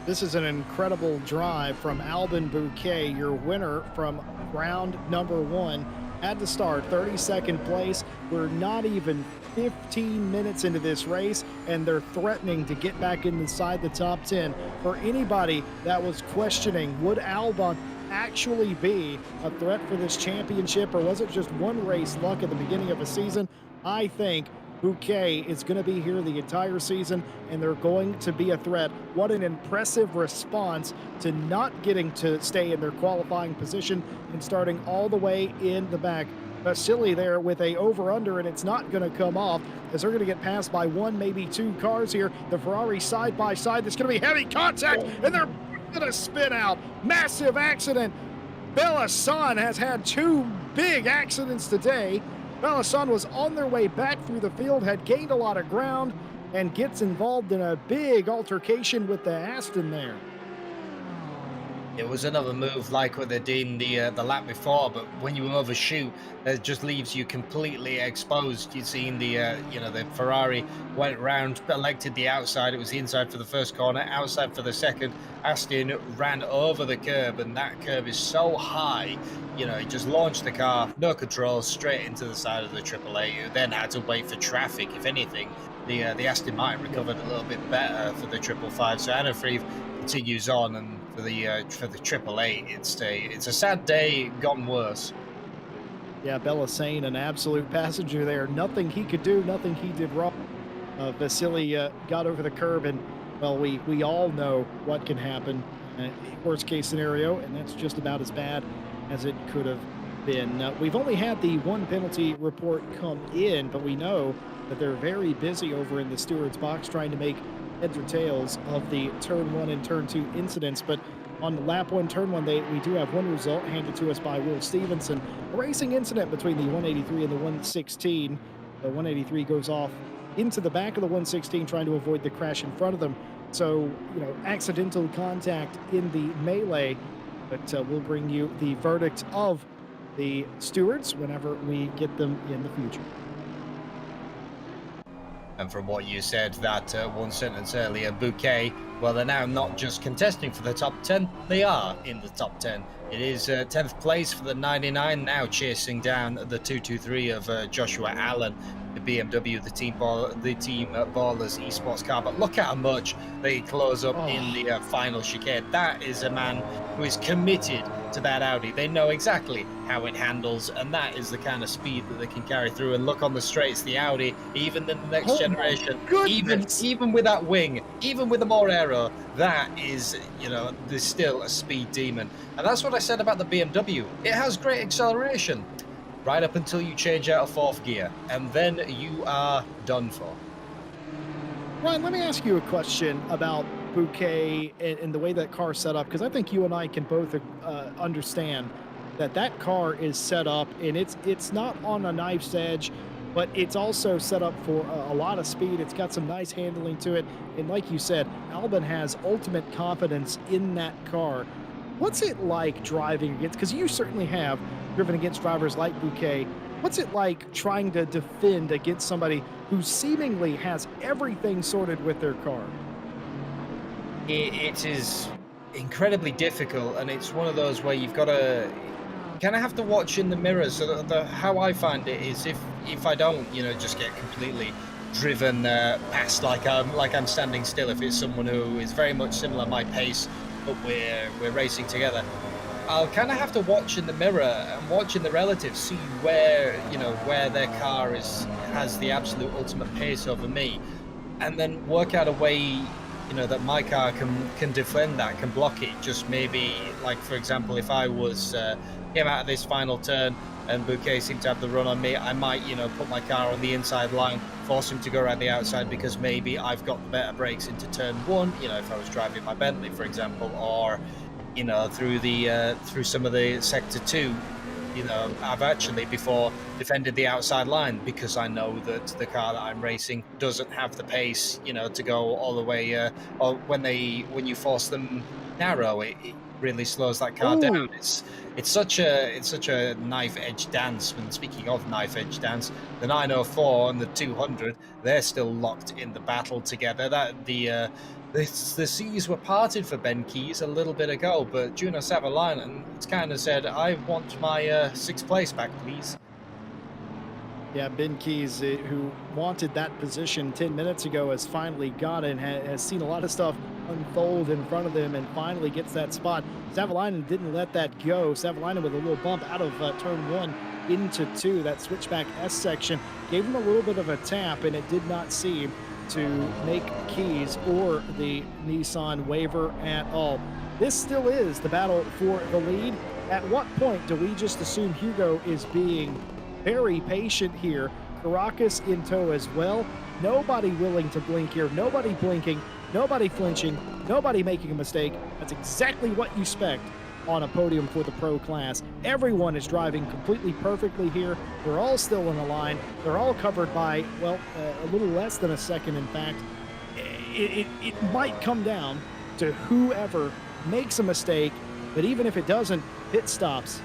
This is an incredible drive from Albin Bouquet, your winner from round number one. At the start, 32nd place. We're not even 15 minutes into this race, and they're threatening to get back inside the top 10. For anybody that was questioning, would Albon actually be a threat for this championship, or was it just one race luck at the beginning of a season? I think Bouquet is going to be here the entire season, and they're going to be a threat. What an impressive response to not getting to stay in their qualifying position and starting all the way in the back. Vasily there with a over-under, and it's not going to come off as they're going to get passed by one, maybe two cars here. The Ferrari side by side. There's going to be heavy contact, and they're going to spin out. Massive accident. Bellasan has had two big accidents today. Bellasan was on their way back through the field, had gained a lot of ground, and gets involved in a big altercation with the Aston there. It was another move like what they did in the lap before, but when you overshoot, it just leaves you completely exposed. You've seen the Ferrari went round, elected the outside. It was the inside for the first corner, outside for the second. Aston ran over the curb, and that curb is so high. It just launched the car, no control, straight into the side of the AAA. Who then had to wait for traffic. If anything, the Aston might have Yep. recovered a little bit better for the 555. So Anna Freeve continues on, and for the AAA, it's a sad day gone worse. Yeah, Bella Sane, an absolute passenger there. Nothing he could do, nothing he did wrong. Vasily got over the curb, and well, we all know what can happen. Worst case scenario, and that's just about as bad as it could have been. We've only had the one penalty report come in, but we know that they're very busy over in the steward's box trying to make heads or tails of the turn one and turn two incidents. But on the lap one, turn one, we do have one result handed to us by Will Stevenson. A racing incident between the 183 and the 116. The 183 goes off into the back of the 116 trying to avoid the crash in front of them. So, accidental contact in the melee, but we'll bring you the verdict of the stewards whenever we get them in the future. And from what you said, that one sentence earlier, Bouquet, well, they're now not just contesting for the top 10, they are in the top 10. It is 10th place for the 99, now chasing down the 223 of Joshua Allen, the BMW, the team Ballers esports car. But look at how much they close up in Oh, the final chicane. That is a man who is committed to that Audi. They know exactly how it handles, and that is the kind of speed that they can carry through. And look on the straights, the Audi, even in the next oh my generation, even goodness! even with that wing, even with the more aero, that is, there's still a speed demon. And that's what I said about the BMW. It has great acceleration right up until you change out of fourth gear, and then you are done for. Ryan, let me ask you a question about Bouquet and the way that car's set up, because I think you and I can both understand that that car is set up, and it's not on a knife's edge, but it's also set up for a lot of speed. It's got some nice handling to it, and like you said, Albon has ultimate confidence in that car. What's it like driving against? Because you certainly have driven against drivers like Bouquet. What's it like trying to defend against somebody who seemingly has everything sorted with their car? It is incredibly difficult, and it's one of those where you've got to kind of have to watch in the mirror. So how I find it is, if I don't, just get completely driven past, like I'm standing still. If it's someone who is very much similar my pace, but we're racing together, I'll kind of have to watch in the mirror and watch in the relatives, see where their car has the absolute ultimate pace over me, and then work out a way, that my car can defend that, can block it. Just maybe, like for example, if I was came out of this final turn and Bouquet seemed to have the run on me, I might, put my car on the inside line, force him to go around the outside because maybe I've got the better brakes into turn one. If I was driving my Bentley, for example, or through some of the sector two, I've actually before defended the outside line because I know that the car that I'm racing doesn't have the pace, to go all the way, or when you force them narrow, it really slows that car down. Ooh, It's such a knife edge dance. And speaking of knife edge dance, the 904 and the 200, they're still locked in the battle together. The seas were parted for Ben Keys a little bit ago, but Juno Savalainen kind of said, "I want my sixth place back, please." yeah, Ben Keys, who wanted that position 10 minutes ago, has finally got it and has seen a lot of stuff unfold in front of them and finally gets that spot. Savalainen didn't let that go. Savalainen with a little bump out of turn one into two. That switchback S section gave him a little bit of a tap, and it did not seem to make Keys or the Nissan waver at all. This still is the battle for the lead. At what point do we just assume Hugo is being very patient here? Caracas in tow as well. Nobody willing to blink here. Nobody blinking. Nobody flinching. Nobody making a mistake. That's exactly what you expect on a podium for the pro class. Everyone is driving completely perfectly here. They're all still in the line. They're all covered by, well, a little less than a second, in fact. It might come down to whoever makes a mistake But even if it doesn't, pit stops.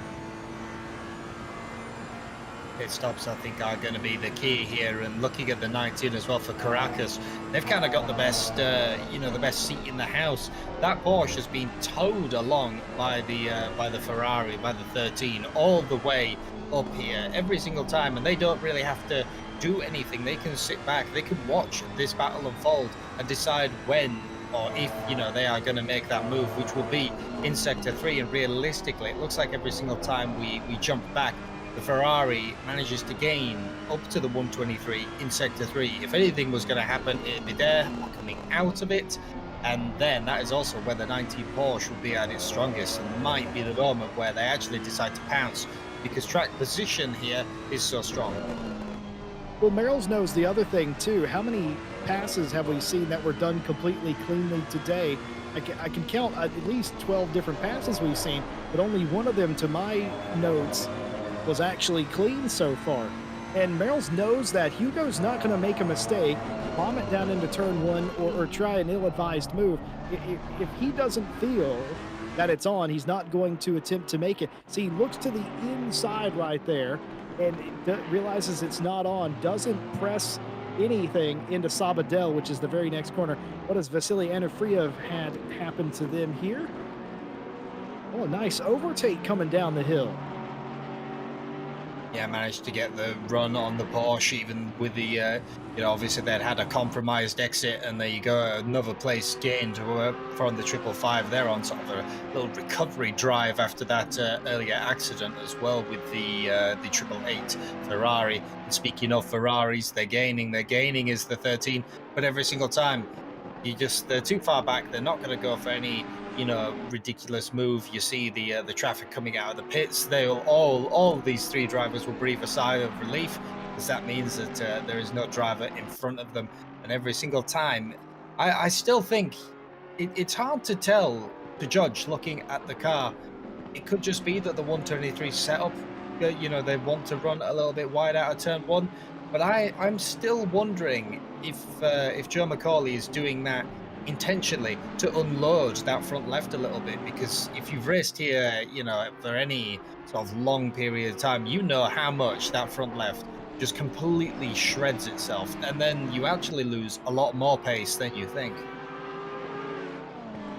Pit stops, I think, are going to be the key here. And looking at the 19 as well for Caracas, they've kind of got the best, the best seat in the house. That Porsche has been towed along by the Ferrari, by the 13, all the way up here every single time, and they don't really have to do anything. They can sit back, they can watch this battle unfold and decide when or if they are going to make that move, which will be in sector 3. And realistically, it looks like every single time we jump back, the Ferrari manages to gain up to the 123 in sector 3. If anything was going to happen, it'd be there coming out of it, and then that is also where the 19 Porsche will be at its strongest, and might be the moment where they actually decide to pounce, because track position here is so strong. Well, Merrill's knows the other thing too. How many passes have we seen that were done completely cleanly today? I can count at least 12 different passes we've seen, but only one of them, to my notes, was actually clean so far. And Merrill's knows that Hugo's not going to make a mistake, bomb it down into turn 1, or try an ill-advised move. If he doesn't feel that it's on, he's not going to attempt to make it. See, he looks to the inside right there and realizes it's not on, doesn't press anything into Sabadell, which is the very next corner. What does Vasily Anafriev had happen to them here? Oh, a nice overtake coming down the hill. Yeah, managed to get the run on the Porsche, even with the, obviously they'd had a compromised exit, and there you go, another place gained from the 555 there on sort of a little recovery drive after that earlier accident as well with the 888 Ferrari. And speaking of Ferraris, they're gaining is the 13, but every single time they're too far back. They're not going to go for any ridiculous move. You see the traffic coming out of the pits. They'll all these three drivers will breathe a sigh of relief, because that means that there is no driver in front of them. And every single time, I still think it's hard to judge looking at the car. It could just be that the 123 setup, they want to run a little bit wide out of turn 1. But I'm still wondering if Joe McCauley is doing that intentionally to unload that front left a little bit, because if you've raced here, for any sort of long period of time, how much that front left just completely shreds itself, and then you actually lose a lot more pace than you think.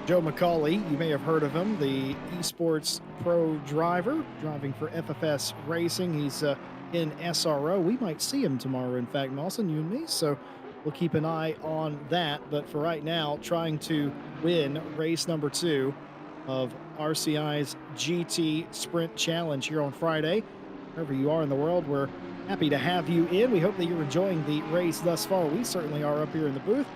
Joe McCauley, you may have heard of him, the esports pro driver, driving for FFS Racing. He's in SRO. We might see him tomorrow, in fact, Mawson, you and me, so we'll keep an eye on that. But for right now, trying to win race number 2 of RCI's GT Sprint Challenge here on Friday. Wherever you are in the world, we're happy to have you in. We hope that you're enjoying the race thus far. We certainly are up here in the booth.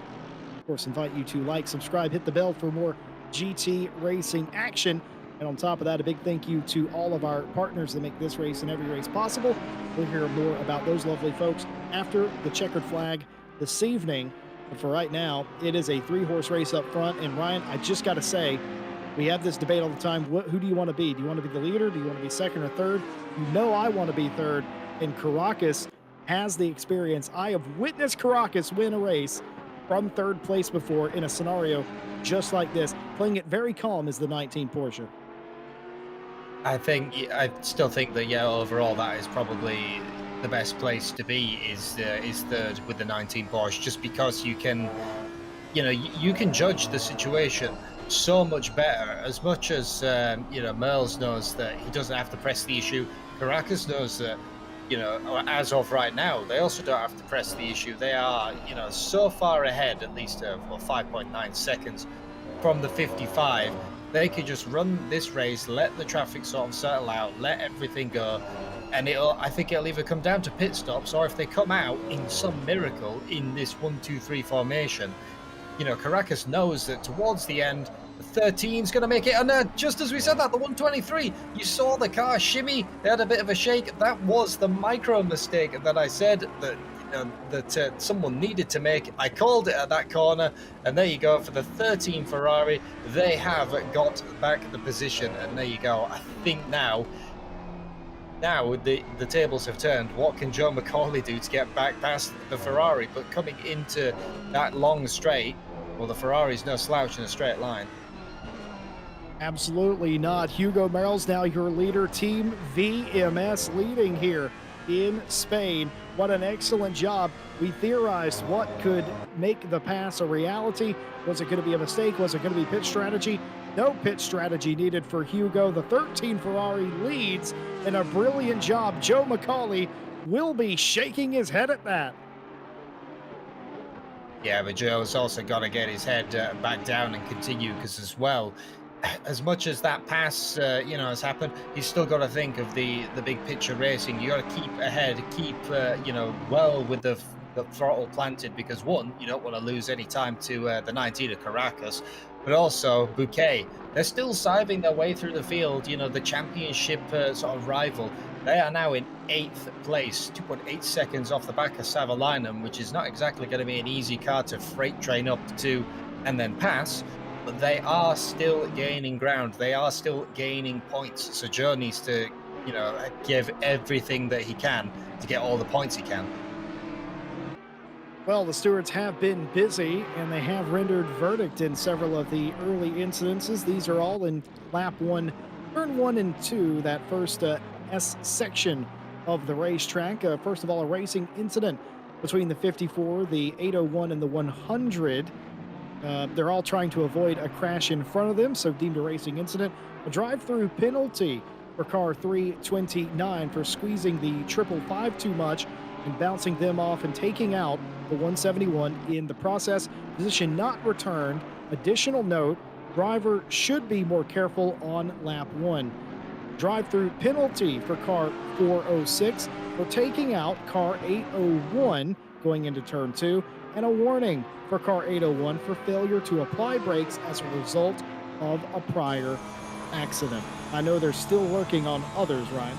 Of course, invite you to like, subscribe, hit the bell for more GT racing action. And on top of that, a big thank you to all of our partners that make this race and every race possible. We'll hear more about those lovely folks after the checkered flag this evening. But for right now, it is a 3-horse race up front. And Ryan, I just got to say, we have this debate all the time. Who do you want to be? Do you want to be the leader? Do you want to be second or third? I want to be third. And Caracas has the experience. I have witnessed Caracas win a race from third place before in a scenario just like this. Playing it very calm is the 19 Porsche. I still think that, overall, that is probably the best place to be is third with the 19 Porsche, just because you can judge the situation so much better. As much as Merles knows that he doesn't have to press the issue, Caracas knows that as of right now, they also don't have to press the issue. They are so far ahead, at least 5.9 seconds from the 55. They could just run this race, let the traffic sort of settle out, let everything go, and I think it'll either come down to pit stops, or if they come out in some miracle in this 1-2-3 formation, Caracas knows that towards the end, the 13's going to make it. And just as we said that, the 123, you saw the car shimmy. They had a bit of a shake. That was the micro mistake that I said that someone needed to make. I called it at that corner, and there you go. For the 13 Ferrari, they have got back the position, and there you go. I think now the tables have turned. What can Joe McCauley do to get back past the Ferrari? But coming into that long straight, well, the Ferrari's no slouch in a straight line. Absolutely not. Hugo Merrill's now your leader. Team VMS leading here in Spain. What an excellent job. We theorized what could make the pass a reality. Was it going to be a mistake? Was it going to be pit strategy? No pit strategy needed for Hugo. The 13 Ferrari leads in a brilliant job. Joe McCauley will be shaking his head at that. Yeah, but Joe's also got to get his head back down and continue because, as well, as much as that pass, has happened, he's still got to think of the big picture racing. You got to keep ahead, keep well with the throttle planted because one, you don't want to lose any time to the 19 of Caracas, but also Bouquet. They're still siving their way through the field. You know, the championship sort of rival. They are now in eighth place, 2.8 seconds off the back of Savalainen, which is not exactly going to be an easy car to freight train up to and then pass. But they are still gaining ground. They are still gaining points. So Joe needs to, give everything that he can to get all the points he can. Well, the stewards have been busy and they have rendered verdict in several of the early incidences. These are all in lap one, turn one and two, that first S section of the racetrack. First of all, a racing incident between the 54, the 801, and the 100. They're all trying to avoid a crash in front of them, so deemed a racing incident. A drive-through penalty for car 329 for squeezing the 555 too much and bouncing them off and taking out the 171 in the process. Position not returned. Additional note, driver should be more careful on lap one. Drive-through penalty for car 406 for taking out car 801 going into turn two, and a warning for car 801 for failure to apply brakes as a result of a prior accident. I know they're still working on others, Ryan.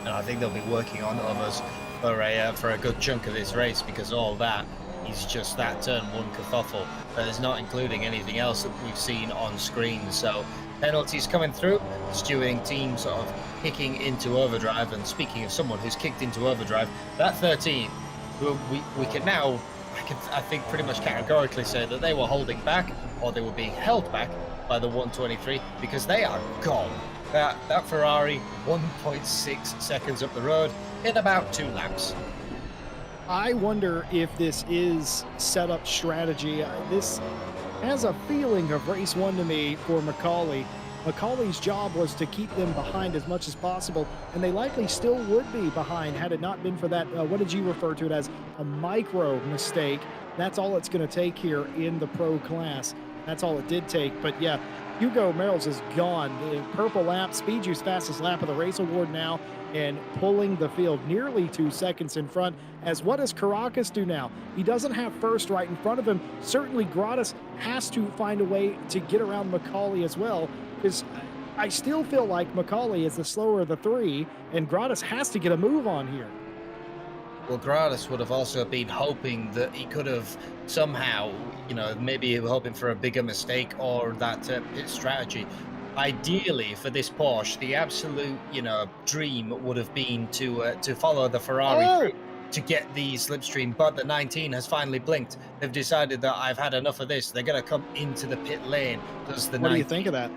And I think they'll be working on others for a good chunk of this race because all that is just that turn one kerfuffle. That is not including anything else that we've seen on screen. So penalties coming through, stewing team sort of kicking into overdrive. And speaking of someone who's kicked into overdrive, that 13, we can now, I think pretty much categorically say that they were holding back or they were being held back by the 123 because they are gone. That Ferrari 1.6 seconds up the road in about 2 laps. I wonder if this is setup strategy. This has a feeling of race one to me for McCauley. McCauley's job was to keep them behind as much as possible, and they likely still would be behind had it not been for that, what did you refer to it as, a micro mistake. That's all it's going to take here in the pro class. That's all it did take. But yeah, Hugo Merrill's is gone. The purple lap, Speed Juice fastest lap of the race award now, and pulling the field nearly 2 seconds in front. As what does Caracas do now? He doesn't have first right in front of him. Certainly Gratis has to find a way to get around McCauley as well, because I still feel like McCauley is the slower of the three, and Gratis has to get a move on here. Well, Gratis would have also been hoping that he could have somehow, maybe hoping for a bigger mistake or that pit strategy. Ideally, for this Porsche, the absolute, dream would have been to follow the Ferrari through to get the slipstream, but the 19 has finally blinked. They've decided that I've had enough of this. They're going to come into the pit lane. Does the What do you think of that?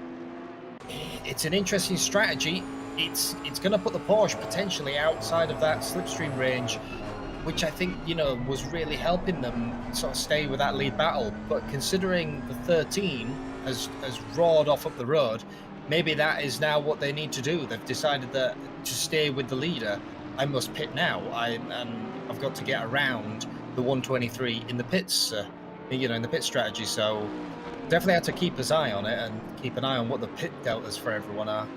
It's an interesting strategy. It's going to put the Porsche potentially outside of that slipstream range, which I think, was really helping them sort of stay with that lead battle. But considering the 13 has roared off up the road, maybe that is now what they need to do. They've decided that to stay with the leader, I must pit now. I've got to get around the 123 in the pits, in the pit strategy. So definitely have to keep his eye on it and keep an eye on what the pit deltas for everyone are.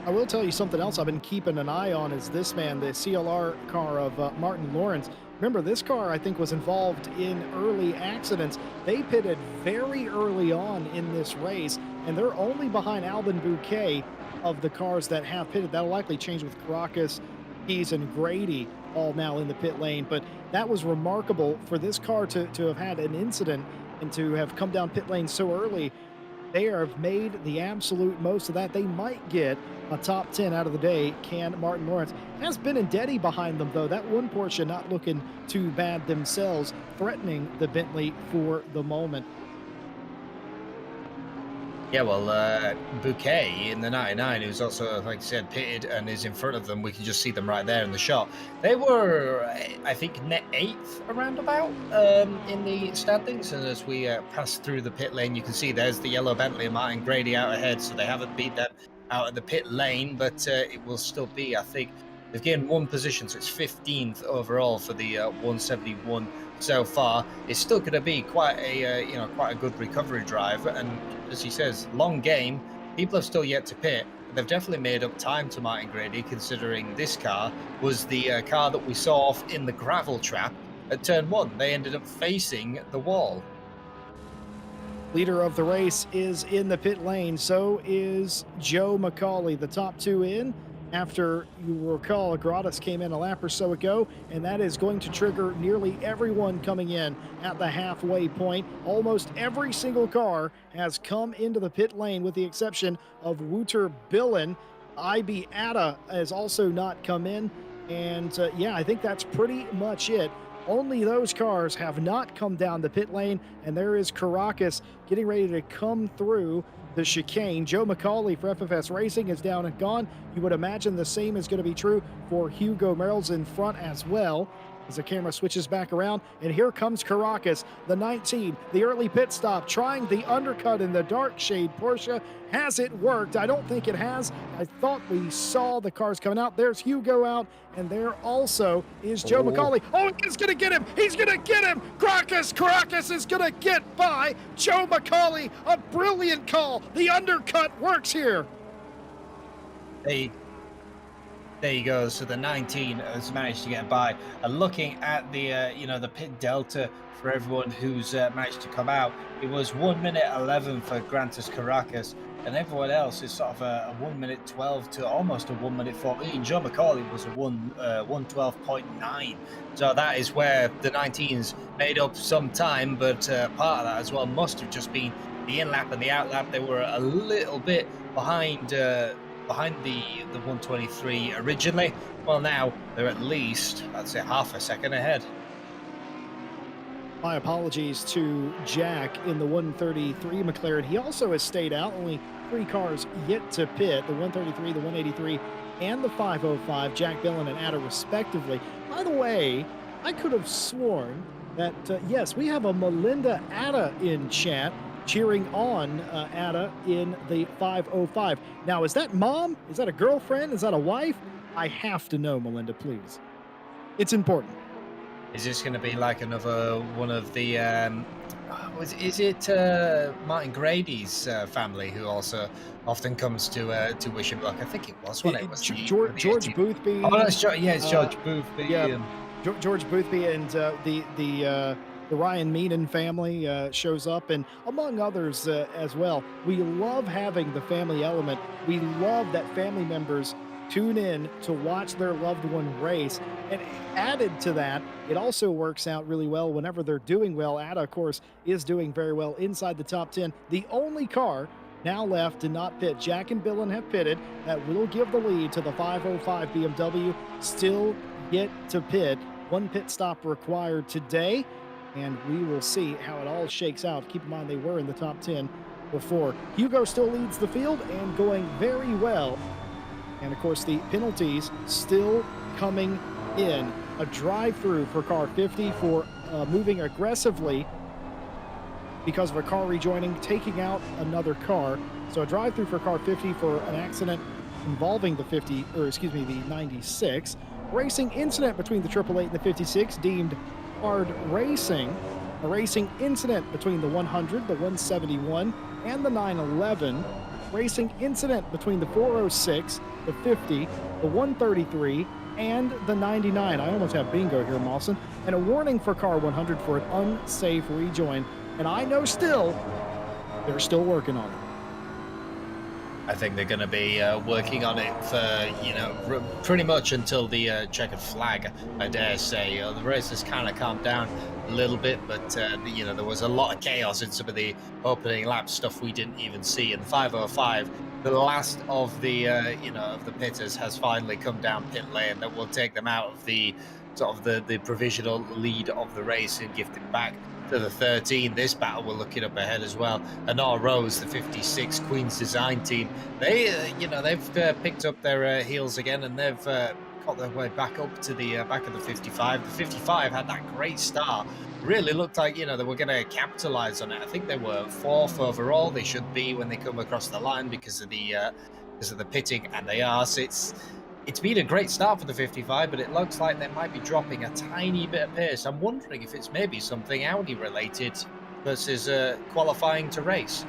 I will tell you something else I've been keeping an eye on is this man, the CLR car of Martin Lawrence. Remember, this car, I think, was involved in early accidents. They pitted very early on in this race, and they're only behind Alton Bouquet of the cars that have pitted. That'll likely change with Caracas, Keys, and Grady all now in the pit lane. But that was remarkable for this car to have had an incident and to have come down pit lane so early. They have made the absolute most of that. They might get a top 10 out of the day. Can Martin Lawrence? Has Benedetti behind them, though. That one Porsche not looking too bad themselves, threatening the Bentley for the moment. Yeah, well, Bouquet in the 99, who's also, like I said, pitted and is in front of them. We can just see them right there in the shot. They were, I think, net eighth around about in the standings. And as we pass through the pit lane, you can see there's the yellow Bentley and Martin Grady out ahead. So they haven't beat them out of the pit lane, but it will still be, I think, they've gained one position. So it's 15th overall for the 171 so far. It's still going to be quite a quite a good recovery drive, and as he says, long game. People have still yet to pit, but they've definitely made up time to Martin Grady, considering this car was the car that we saw off in the gravel trap at turn one. They ended up facing the wall. Leader of the race is in the pit lane. So is Joe McCauley. The top two in after you recall, Gratis came in a lap or so ago, and that is going to trigger nearly everyone coming in at the halfway point. Almost every single car has come into the pit lane with the exception of Wouter Billen. IB Atta has also not come in. And yeah, I think that's pretty much it. Only those cars have not come down the pit lane, and there is Caracas getting ready to come through the chicane. Joe McCauley for FFS Racing is down and gone. You would imagine the same is going to be true for Hugo Merrill's in front as well. As the camera switches back around, and here comes Caracas, the 19, the early pit stop, trying the undercut in the dark shade Porsche. Has it worked? I don't think it has. I thought we saw the cars coming out. There's Hugo out, and there also is Joe McCauley. Oh, he's going to get him. He's going to get him. Caracas is going to get by Joe McCauley. A brilliant call. The undercut works here. There you go. So the 19 has managed to get by. Looking at the the pit delta for everyone who's managed to come out, it was 1 minute 11 for Grantis Caracas, and everyone else is sort of a 1 minute 12 to almost a 1 minute 14. Joe McCauley was a 112.9. So that is where the 19s made up some time, but part of that as well must have just been the in lap and the out lap. They were a little bit behind. Behind the 123 originally. Well, now they're at least, I'd say, half a second ahead. My apologies to Jack in the 133 McLaren. He also has stayed out. Only 3 cars yet to pit, the 133, the 183, and the 505, Jack Billen and Atta respectively. By the way, I could have sworn that, yes, we have a Melinda Atta in chat cheering on Atta in the 505. Now, is that mom? Is that a girlfriend? Is that a wife? I have to know, Melinda, please. It's important. Is this going to be like another one of the... is it Martin Grady's family who also often comes to wish him luck? I think it was when it was George Boothby. Oh, that's George. Yeah, it's George Boothby. Yeah, George Boothby and the Ryan Meenan family shows up, and among others as well. We love having the family element. We love that family members tune in to watch their loved one race. And added to that, it also works out really well whenever they're doing well. Atta, of course, is doing very well inside the top 10. The only car now left to not pit. Jack and Billen have pitted. That will give the lead to the 505 BMW. Still yet to pit. One pit stop required today, and we will see how it all shakes out. Keep in mind, they were in the top 10 before. Hugo still leads the field and going very well. And of course, the penalties still coming in. A drive-through for car 50 for moving aggressively because of a car rejoining, taking out another car. So a drive-through for car 50 for an accident involving the 96. Racing incident between the 888 and the 56 deemed hard racing. A racing incident between the 100, the 171, and the 911. Racing incident between the 406, the 50, the 133, and the 99. I almost have bingo here, Mawson. And a warning for car 100 for an unsafe rejoin. And I know they're still working on it. I think they're going to be working on it for, pretty much until the checkered flag, I dare say. The race has kind of calmed down a little bit, but, there was a lot of chaos in some of the opening lap stuff we didn't even see. In the 505, the last of the, of the pitters has finally come down pit lane that will take them out of the sort of the provisional lead of the race and gift it back to the 13. This battle we're looking up ahead as well. And our Rose, the 56 Queen's Design team, they've picked up their heels again, and they've got their way back up to the back of the 55. The 55 had that great start. Really looked like they were going to capitalize on it. I think they were fourth overall. They should be when they come across the line because of the pitting, and they are. So it's been a great start for the 55, but it looks like they might be dropping a tiny bit of pace. I'm wondering if it's maybe something Audi related versus qualifying to race.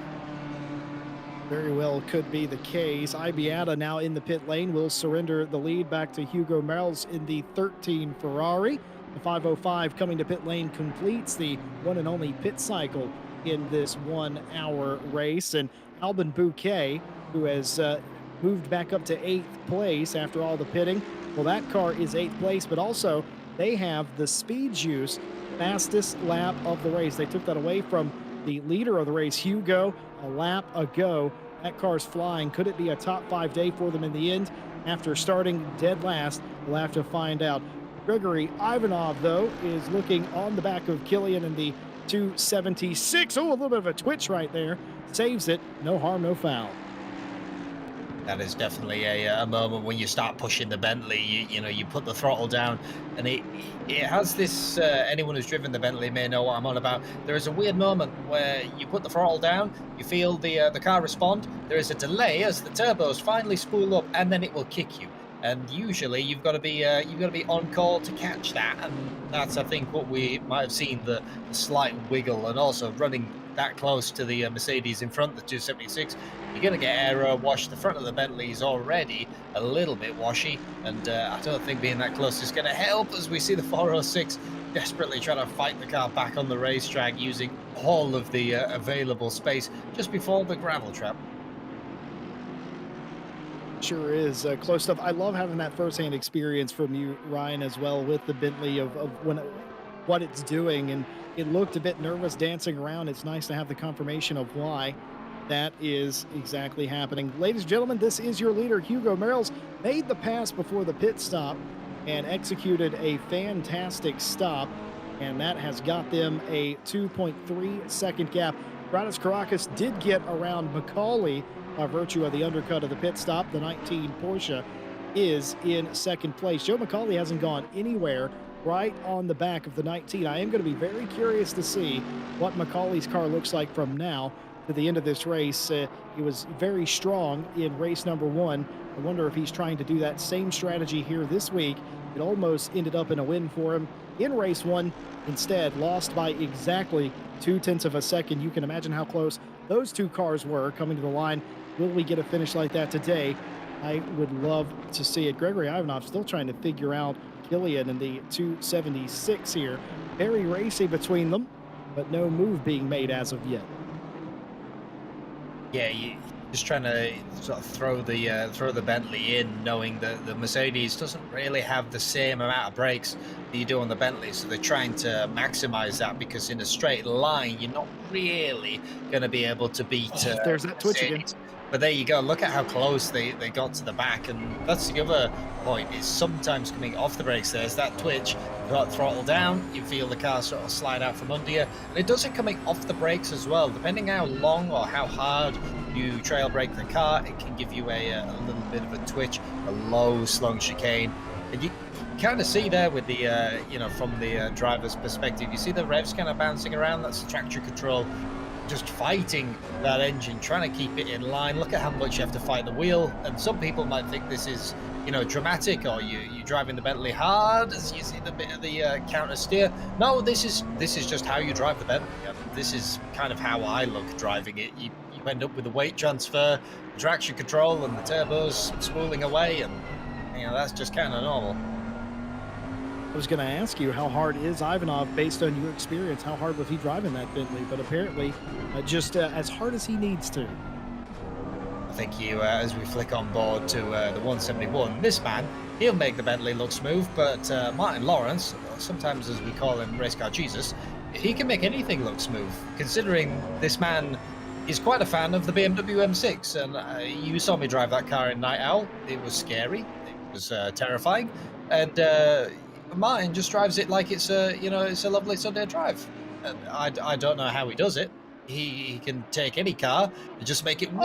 Very well could be the case. Ibiata now in the pit lane will surrender the lead back to Hugo Merles in the 13 Ferrari. The 505 coming to pit lane completes the one and only pit cycle in this 1 hour race. And Albin Bouquet, who has moved back up to 8th place after all the pitting. Well, that car is 8th place, but also they have the Speed Juice fastest lap of the race. They took that away from the leader of the race, Hugo, a lap ago. That car's flying. Could it be a top 5 day for them in the end? After starting dead last, we'll have to find out. Gregory Ivanov, though, is looking on the back of Killian in the 276. Oh, a little bit of a twitch right there. Saves it. No harm, no foul. That is definitely a moment when you start pushing the Bentley. You put the throttle down, and it has this. Anyone who's driven the Bentley may know what I'm on about. There is a weird moment where you put the throttle down, you feel the car respond. There is a delay as the turbos finally spool up, and then it will kick you. And usually you've got to be on call to catch that, and that's I think what we might have seen, the slight wiggle, and also running that close to the Mercedes in front, the 276. You're going to get aero wash. The front of the Bentley is already a little bit washy, and I don't think being that close is going to help, as we see the 406 desperately trying to fight the car back on the racetrack using all of the available space just before the gravel trap. Sure is close stuff. I love having that firsthand experience from you, Ryan, as well, with the Bentley of what it's doing. And it looked a bit nervous dancing around. It's nice to have the confirmation of why that is exactly happening. Ladies and gentlemen, this is your leader, Hugo Merles, made the pass before the pit stop and executed a fantastic stop. And that has got them a 2.3 second gap. Radis Caracas did get around Macaulay by virtue of the undercut of the pit stop. The 19 Porsche is in second place. Joe Macaulay hasn't gone anywhere, right on the back of the 19. I am going to be very curious to see what Macaulay's car looks like from now to the end of this race. He was very strong in race number 1. I wonder if he's trying to do that same strategy here this week. It almost ended up in a win for him in race 1. Instead, lost by exactly 0.2 of a second. You can imagine how close those two cars were coming to the line. Will we get a finish like that today? I would love to see it. Gregory Ivanov still trying to figure out Killian in the 276 here. Very racy between them, but no move being made as of yet. Yeah, you just trying to sort of throw the Bentley in, knowing that the Mercedes doesn't really have the same amount of brakes that you do on the Bentley, so they're trying to maximize that, because in a straight line you're not really going to be able to beat. There's that twitch again. But there you go. Look at how close they got to the back, and that's the other point, is sometimes coming off the brakes. There's that twitch. You've got throttle down. You feel the car sort of slide out from under you, and it does it coming off the brakes as well. Depending how long or how hard you trail brake the car, it can give you a little bit of a twitch, a low slung chicane. And you kind of see there with the from the driver's perspective, you see the revs kind of bouncing around. That's the traction control just fighting that engine, trying to keep it in line. Look at how much you have to fight the wheel. And some people might think this is, dramatic, or you driving the Bentley hard as you see the bit of the counter steer. No, this is just how you drive the Bentley. And this is kind of how I look driving it. You end up with the weight transfer, the traction control, and the turbos spooling away, and that's just kind of normal. I was going to ask you, how hard is Ivanov based on your experience? How hard was he driving that Bentley? But apparently just as hard as he needs to. I think as we flick on board to the 171, this man, he'll make the Bentley look smooth, but Martin Lawrence, sometimes as we call him Race Car Jesus, he can make anything look smooth, considering this man is quite a fan of the BMW M6. And you saw me drive that car in Night Owl. It was scary. It was terrifying. And Martin just drives it like it's a lovely Sunday drive. I don't know how he does it. He can take any car and just make it work.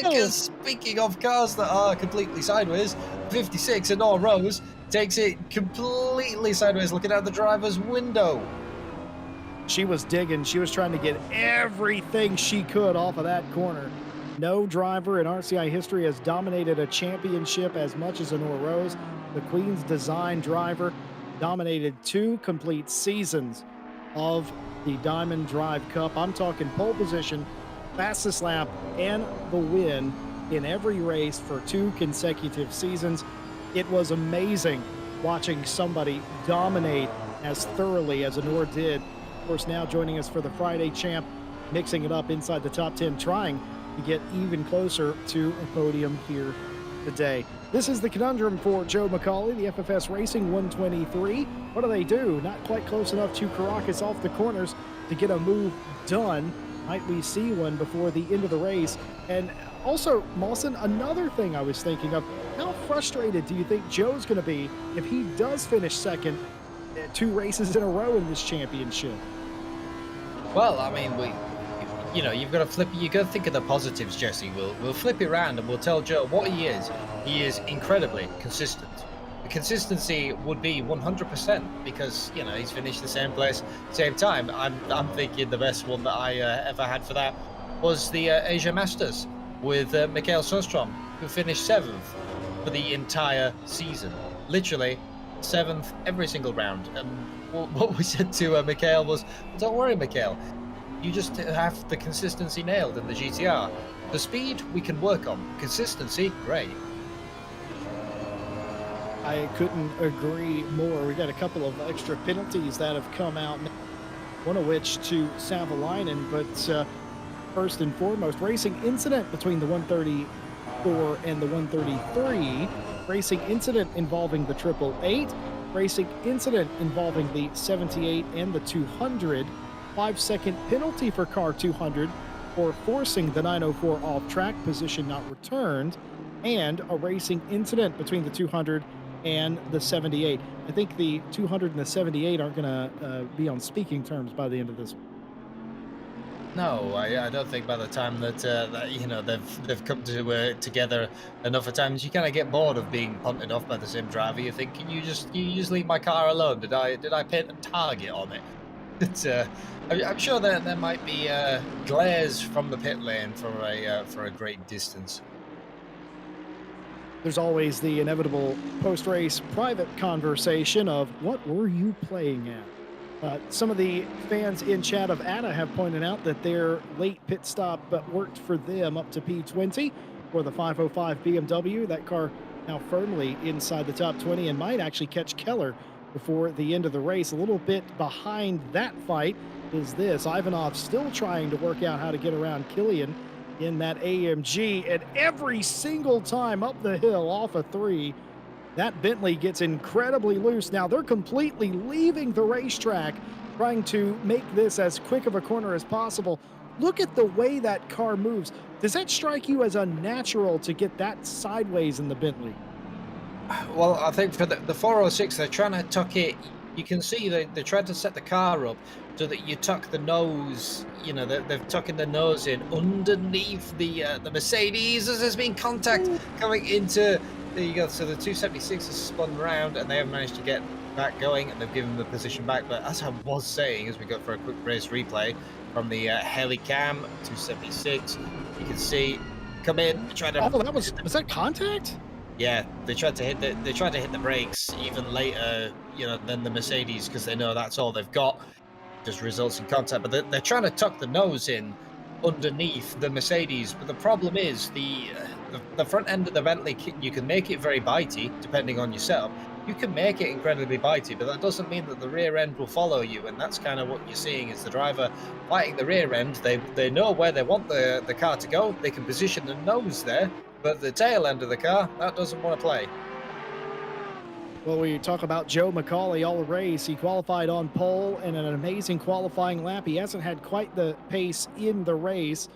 And Oh! speaking of cars that are completely sideways, 56 in all rows takes it completely sideways, looking out the driver's window. She was digging. She was trying to get everything she could off of that corner. No driver in RCI history has dominated a championship as much as Honora Rose. The Queen's design driver dominated 2 complete seasons of the Diamond Drive Cup. I'm talking pole position, fastest lap, and the win in every race for 2 consecutive seasons. It was amazing watching somebody dominate as thoroughly as Honora did. Of course, now joining us for the Friday champ, mixing it up inside the top 10, trying to get even closer to a podium here today. This is the conundrum for Joe McCauley, the FFS Racing 123. What do? Not quite close enough to Caracas off the corners to get a move done. Might we see one before the end of the race? And also, Mawson, another thing I was thinking of, how frustrated do you think Joe's going to be if he does finish second 2 races in a row in this championship? Well, I mean, you've got to flip. You got to think of the positives, Jesse. We'll flip it around and we'll tell Joe what he is. He is incredibly consistent. The consistency would be 100% because he's finished the same place, same time. I'm thinking the best one that I ever had for that was the Asia Masters with Mikael Sundstrom, who finished 7th for the entire season. Literally 7th every single round. And what we said to Mikael was, "Don't worry, Mikael. You just have the consistency nailed in the GTR. The speed we can work on. Consistency, great." I couldn't agree more. We got a couple of extra penalties that have come out, one of which to Savalainen, but first and foremost, racing incident between the 134 and the 133, racing incident involving the 888, racing incident involving the 78 and the 200, 5-second penalty for car 200 for forcing the 904 off track, position not returned, and a racing incident between the 200 and the 78. I think the 200 and the 78 aren't going to be on speaking terms by the end of this. No, I don't think by the time that they've come to together enough of times, you kind of get bored of being punted off by the same driver. You think, can you just leave my car alone? Did I paint a target on it? It's, I'm sure that there might be glares from the pit lane for a great distance. There's always the inevitable post-race private conversation of what were you playing at? Some of the fans in chat of ATA have pointed out that their late pit stop worked for them up to P20 for the 505 BMW. That car now firmly inside the top 20 and might actually catch Keller before the end of the race. A little bit behind that fight is this. Ivanov still trying to work out how to get around Killian in that AMG, and every single time up the hill off a 3, that Bentley gets incredibly loose. Now they're completely leaving the racetrack, trying to make this as quick of a corner as possible. Look at the way that car moves. Does that strike you as unnatural to get that sideways in the Bentley? Well, I think for the 406, they're trying to tuck it. You can see they're trying to set the car up so that you tuck the nose. They're tucking the nose in underneath the Mercedes as there's been contact coming into. There you go. So the 276 has spun around and they have managed to get back going and they've given the position back. But as I was saying, as we go for a quick race replay from the Helicam 276, you can see come in, try to. Oh, was that contact? Yeah, they tried to hit the brakes even later, than the Mercedes because they know that's all they've got. Just results in contact, but they're trying to tuck the nose in underneath the Mercedes. But the problem is the front end of the Bentley, you can make it very bitey depending on your setup. You can make it incredibly bitey, but that doesn't mean that the rear end will follow you. And that's kind of what you're seeing is the driver fighting the rear end. They know where they want the car to go. They can position the nose there, but the tail end of the car, that doesn't want to play. Well, we talk about Joe McCauley all race. He qualified on pole in an amazing qualifying lap. He hasn't had quite the pace in the race.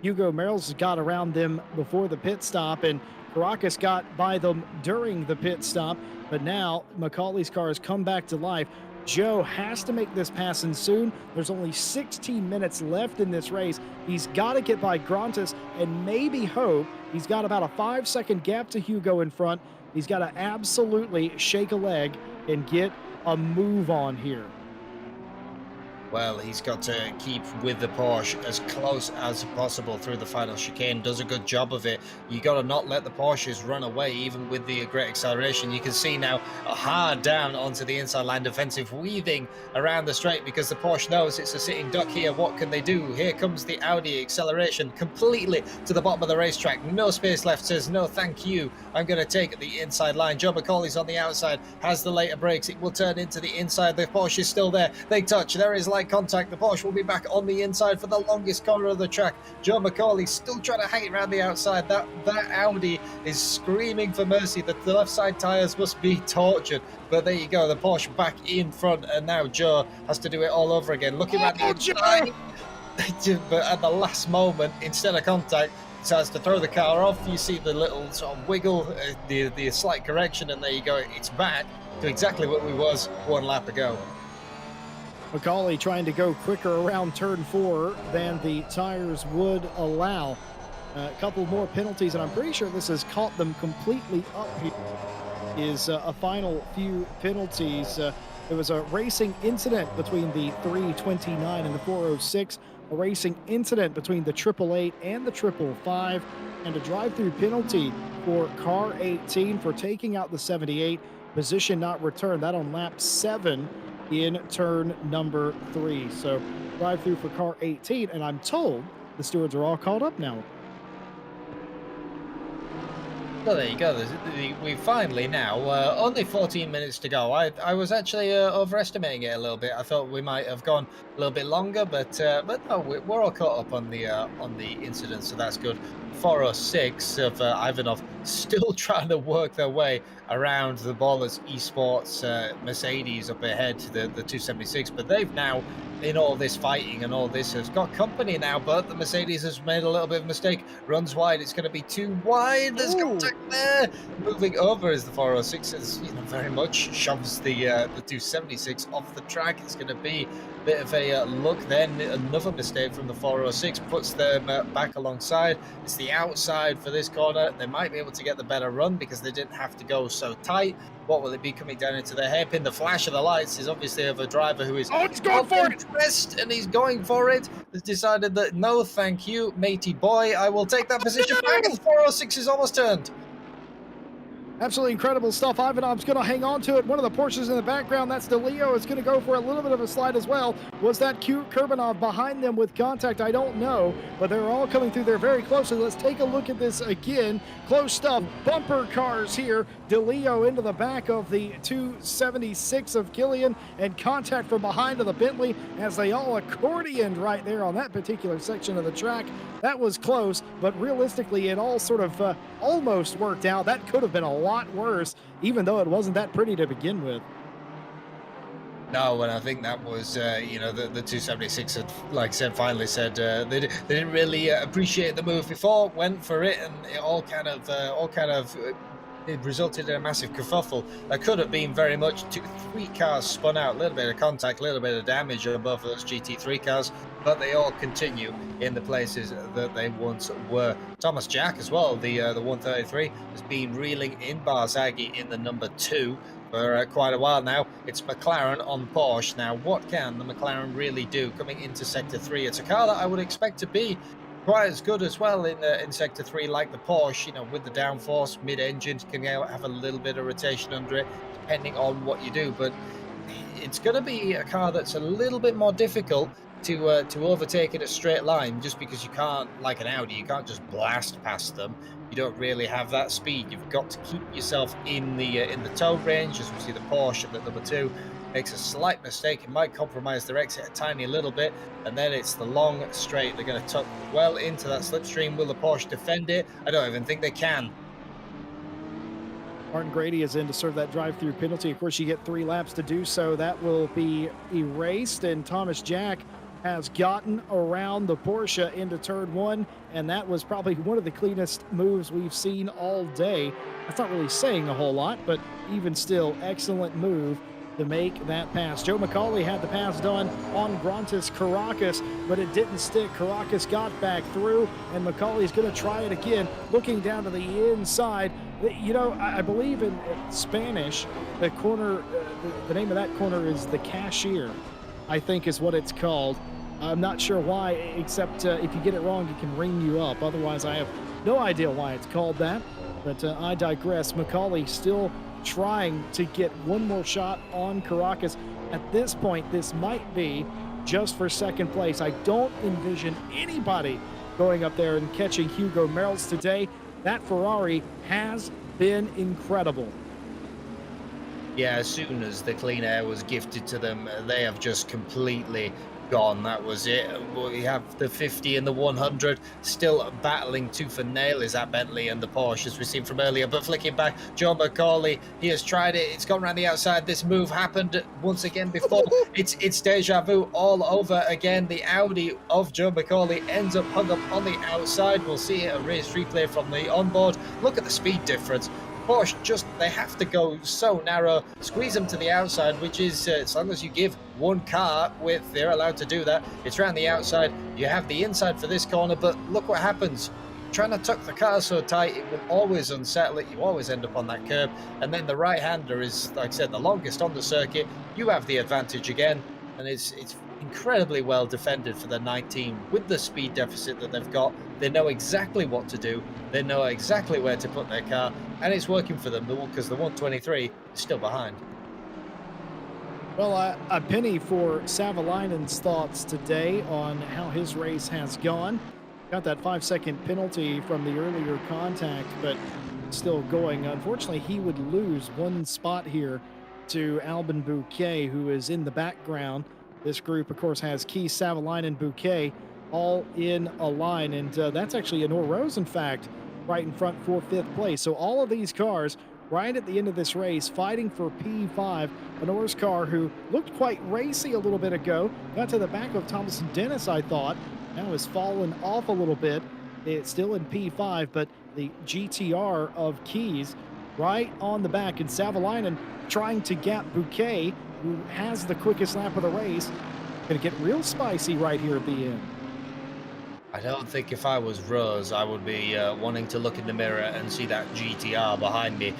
Hugo Merrill's got around them before the pit stop, and Caracas got by them during the pit stop. But now McCauley's car has come back to life. Joe has to make this pass in soon. There's only 16 minutes left in this race. He's got to get by Grantis and maybe hope. He's got about a 5-second gap to Hugo in front. He's got to absolutely shake a leg and get a move on here. Well, he's got to keep with the Porsche as close as possible through the final chicane. Does a good job of it. You got to not let the Porsches run away, even with the great acceleration. You can see now a hard down onto the inside line defensive, weaving around the straight because the Porsche knows it's a sitting duck here. What can they do? Here comes the Audi acceleration completely to the bottom of the racetrack. No space left, says no thank you. I'm going to take the inside line. Joe McCauley's on the outside, has the later brakes. It will turn into the inside. The Porsche is still there. They touch. There is light contact. The Porsche will be back on the inside for the longest corner of the track. Joe McCauley still trying to hang it around the outside. That Audi is screaming for mercy. The left side tyres must be tortured. But there you go, the Porsche back in front, and now Joe has to do it all over again. Looking around the inside, but at the last moment, instead of contact, decides to throw the car off. You see the little sort of wiggle, the slight correction, and there you go. It's back to exactly what we was one lap ago. McCauley trying to go quicker around turn 4 than the tires would allow. A couple more penalties, and I'm pretty sure this has caught them completely up here. Is a final few penalties. There was a racing incident between the 329 and the 406, a racing incident between the 888 and the 555, and a drive-through penalty for car 18 for taking out the 78, position not returned. That on lap 7 in turn number 3. So drive through for car 18, and I'm told the stewards are all caught up now. Well, there you go. We finally now, only 14 minutes to go. I was actually overestimating it a little bit. I thought we might have gone a little bit longer, but no, we're all caught up on the incident, so that's good. 406 of Ivanov still trying to work their way around the Ballers Esports Mercedes up ahead to the 276, but they've now, in all this fighting and all this, has got company now, but the Mercedes has made a little bit of a mistake, runs wide. It's going to be too wide. There's contact there. Moving over as the 406 is, very much shoves the 276 off the track. It's going to be a bit of a look then. Another mistake from the 406 puts them back alongside. It's the outside for this corner. They might be able to get the better run because they didn't have to go so tight. What will it be coming down into the hairpin? The flash of the lights is obviously of a driver who is he's going for it, and he's going for it. Has decided that no, thank you, matey boy. I will take that position back. 406 is almost turned. Absolutely incredible stuff. Ivanov's going to hang on to it. One of the Porsches in the background, that's DeLeo, is going to go for a little bit of a slide as well. Was that Kurbanov behind them with contact? I don't know, but they're all coming through there very closely. Let's take a look at this again. Close stuff. Bumper cars here. DeLeo into the back of the 276 of Killian, and contact from behind of the Bentley as they all accordioned right there on that particular section of the track. That was close, but realistically, it all sort of almost worked out. That could have been a lot worse, even though it wasn't that pretty to begin with. No, and I think that was, the 276 had, like I said, finally said they didn't really appreciate the move before, went for it, and it all kind of it resulted in a massive kerfuffle. That could have been very much 2-3 cars spun out, a little bit of contact, a little bit of damage on both of those GT3 cars, but they all continue in the places that they once were. Thomas Jack as well, the 133, has been reeling in Barzaghi in the number 2 for quite a while now. It's McLaren on Porsche. Now, what can the McLaren really do coming into Sector 3? It's a car that I would expect to be quite as good as well in Sector 3, like the Porsche, with the downforce, mid-engine, can have a little bit of rotation under it, depending on what you do. But it's going to be a car that's a little bit more difficult to overtake in a straight line, just because you can't, like an Audi, you can't just blast past them. You don't really have that speed. You've got to keep yourself in the tow range, as we see the Porsche at number 2. Makes a slight mistake, it might compromise their exit a tiny little bit, and then it's the long straight. They're going to tuck well into that slipstream. Will the Porsche defend it? I don't even think they can. Martin Grady is in to serve that drive-through penalty. Of course, you get 3 laps to do so. That will be erased, and Thomas Jack has gotten around the Porsche into turn 1, and that was probably one of the cleanest moves we've seen all day. That's not really saying a whole lot, but even still, excellent move to make that pass. Joe McCauley had the pass done on Grontis Caracas, but it didn't stick. Caracas got back through, and McCauley's going to try it again, looking down to the inside. You know, I believe in Spanish, the corner, the name of that corner is the cashier, I think is what it's called. I'm not sure why, except if you get it wrong, it can ring you up. Otherwise, I have no idea why it's called that. But I digress. McCauley still trying to get one more shot on Caracas. At this point, this might be just for second place. I don't envision anybody going up there and catching Hugo Merrells today. That Ferrari has been incredible. Yeah, as soon as the clean air was gifted to them, they have just completely gone. That was it. We have the 50 and the 100 still battling tooth and nail is that Bentley and the Porsche, as we've seen from earlier. But flicking back, John McCauley, he has tried it. It's gone around the outside. This move happened once again before. It's deja vu all over again. The Audi of Joe McCauley ends up hung up on the outside. We'll see a race replay from the onboard. Look at the speed difference. Porsche just, they have to go so narrow, squeeze them to the outside, which is, as long as you give one car width, they're allowed to do that. It's around the outside. You have the inside for this corner, but look what happens. Trying to tuck the car so tight, it will always unsettle it. You always end up on that curb. And then the right-hander is, like I said, the longest on the circuit. You have the advantage again, and it's incredibly well defended for the 19 with the speed deficit that they've got. They know exactly what to do. They know exactly where to put their car, and it's working for them because the 123 is still behind. Well, a penny for Savalainen's thoughts today on how his race has gone. Got that 5-second penalty from the earlier contact, but still going. Unfortunately, he would lose one spot here to Albin Bouquet, who is in the background. This group, of course, has Keith, Savalainen, Bouquet all in a line, and that's actually Honor Rose, in fact, right in front for 5th place. So all of these cars right at the end of this race fighting for P5. Honor's car, who looked quite racy a little bit ago, got to the back of Thomas and Dennis, I thought. Now has fallen off a little bit. It's still in P5, but the GTR of Keys right on the back, and Savalainen trying to gap Bouquet, who has the quickest lap of the race. Going to get real spicy right here at the end. I don't think if I was Rose, I would be wanting to look in the mirror and see that GTR behind me.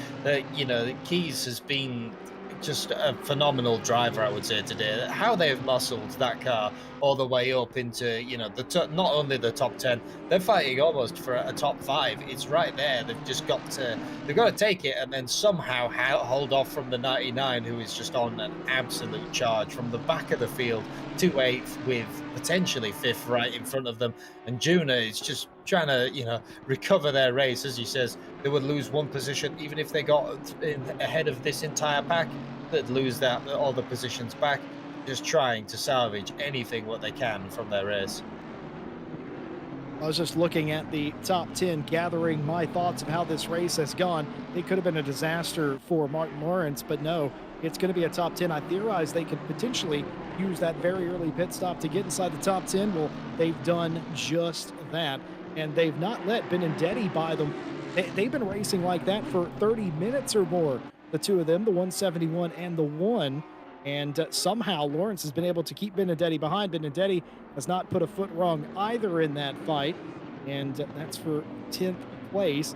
You know, Keys has been just a phenomenal driver, I would say, today. How they've muscled that car all the way up into, you know, not only the top 10, they're fighting almost for a top 5. It's right there. They've just got to, they've got to take it and then somehow hold off from the 99, who is just on an absolute charge from the back of the field to 8th with potentially 5th right in front of them. And Juna is just trying to, you know, recover their race. As he says, they would lose one position even if they got in ahead of this entire pack. They'd lose that all the positions back, just trying to salvage anything what they can from their race. I was just looking at the top 10, gathering my thoughts of how this race has gone. It could have been a disaster for Martin Lawrence, but no, it's going to be a top 10. I theorize they could potentially use that very early pit stop to get inside the top 10. Well, they've done just that, and they've not let Benedetti buy them. They've been racing like that for 30 minutes or more, the two of them, the 171 and the 1. And somehow Lawrence has been able to keep Benedetti behind. Benedetti has not put a foot wrong either in that fight, and that's for 10th place.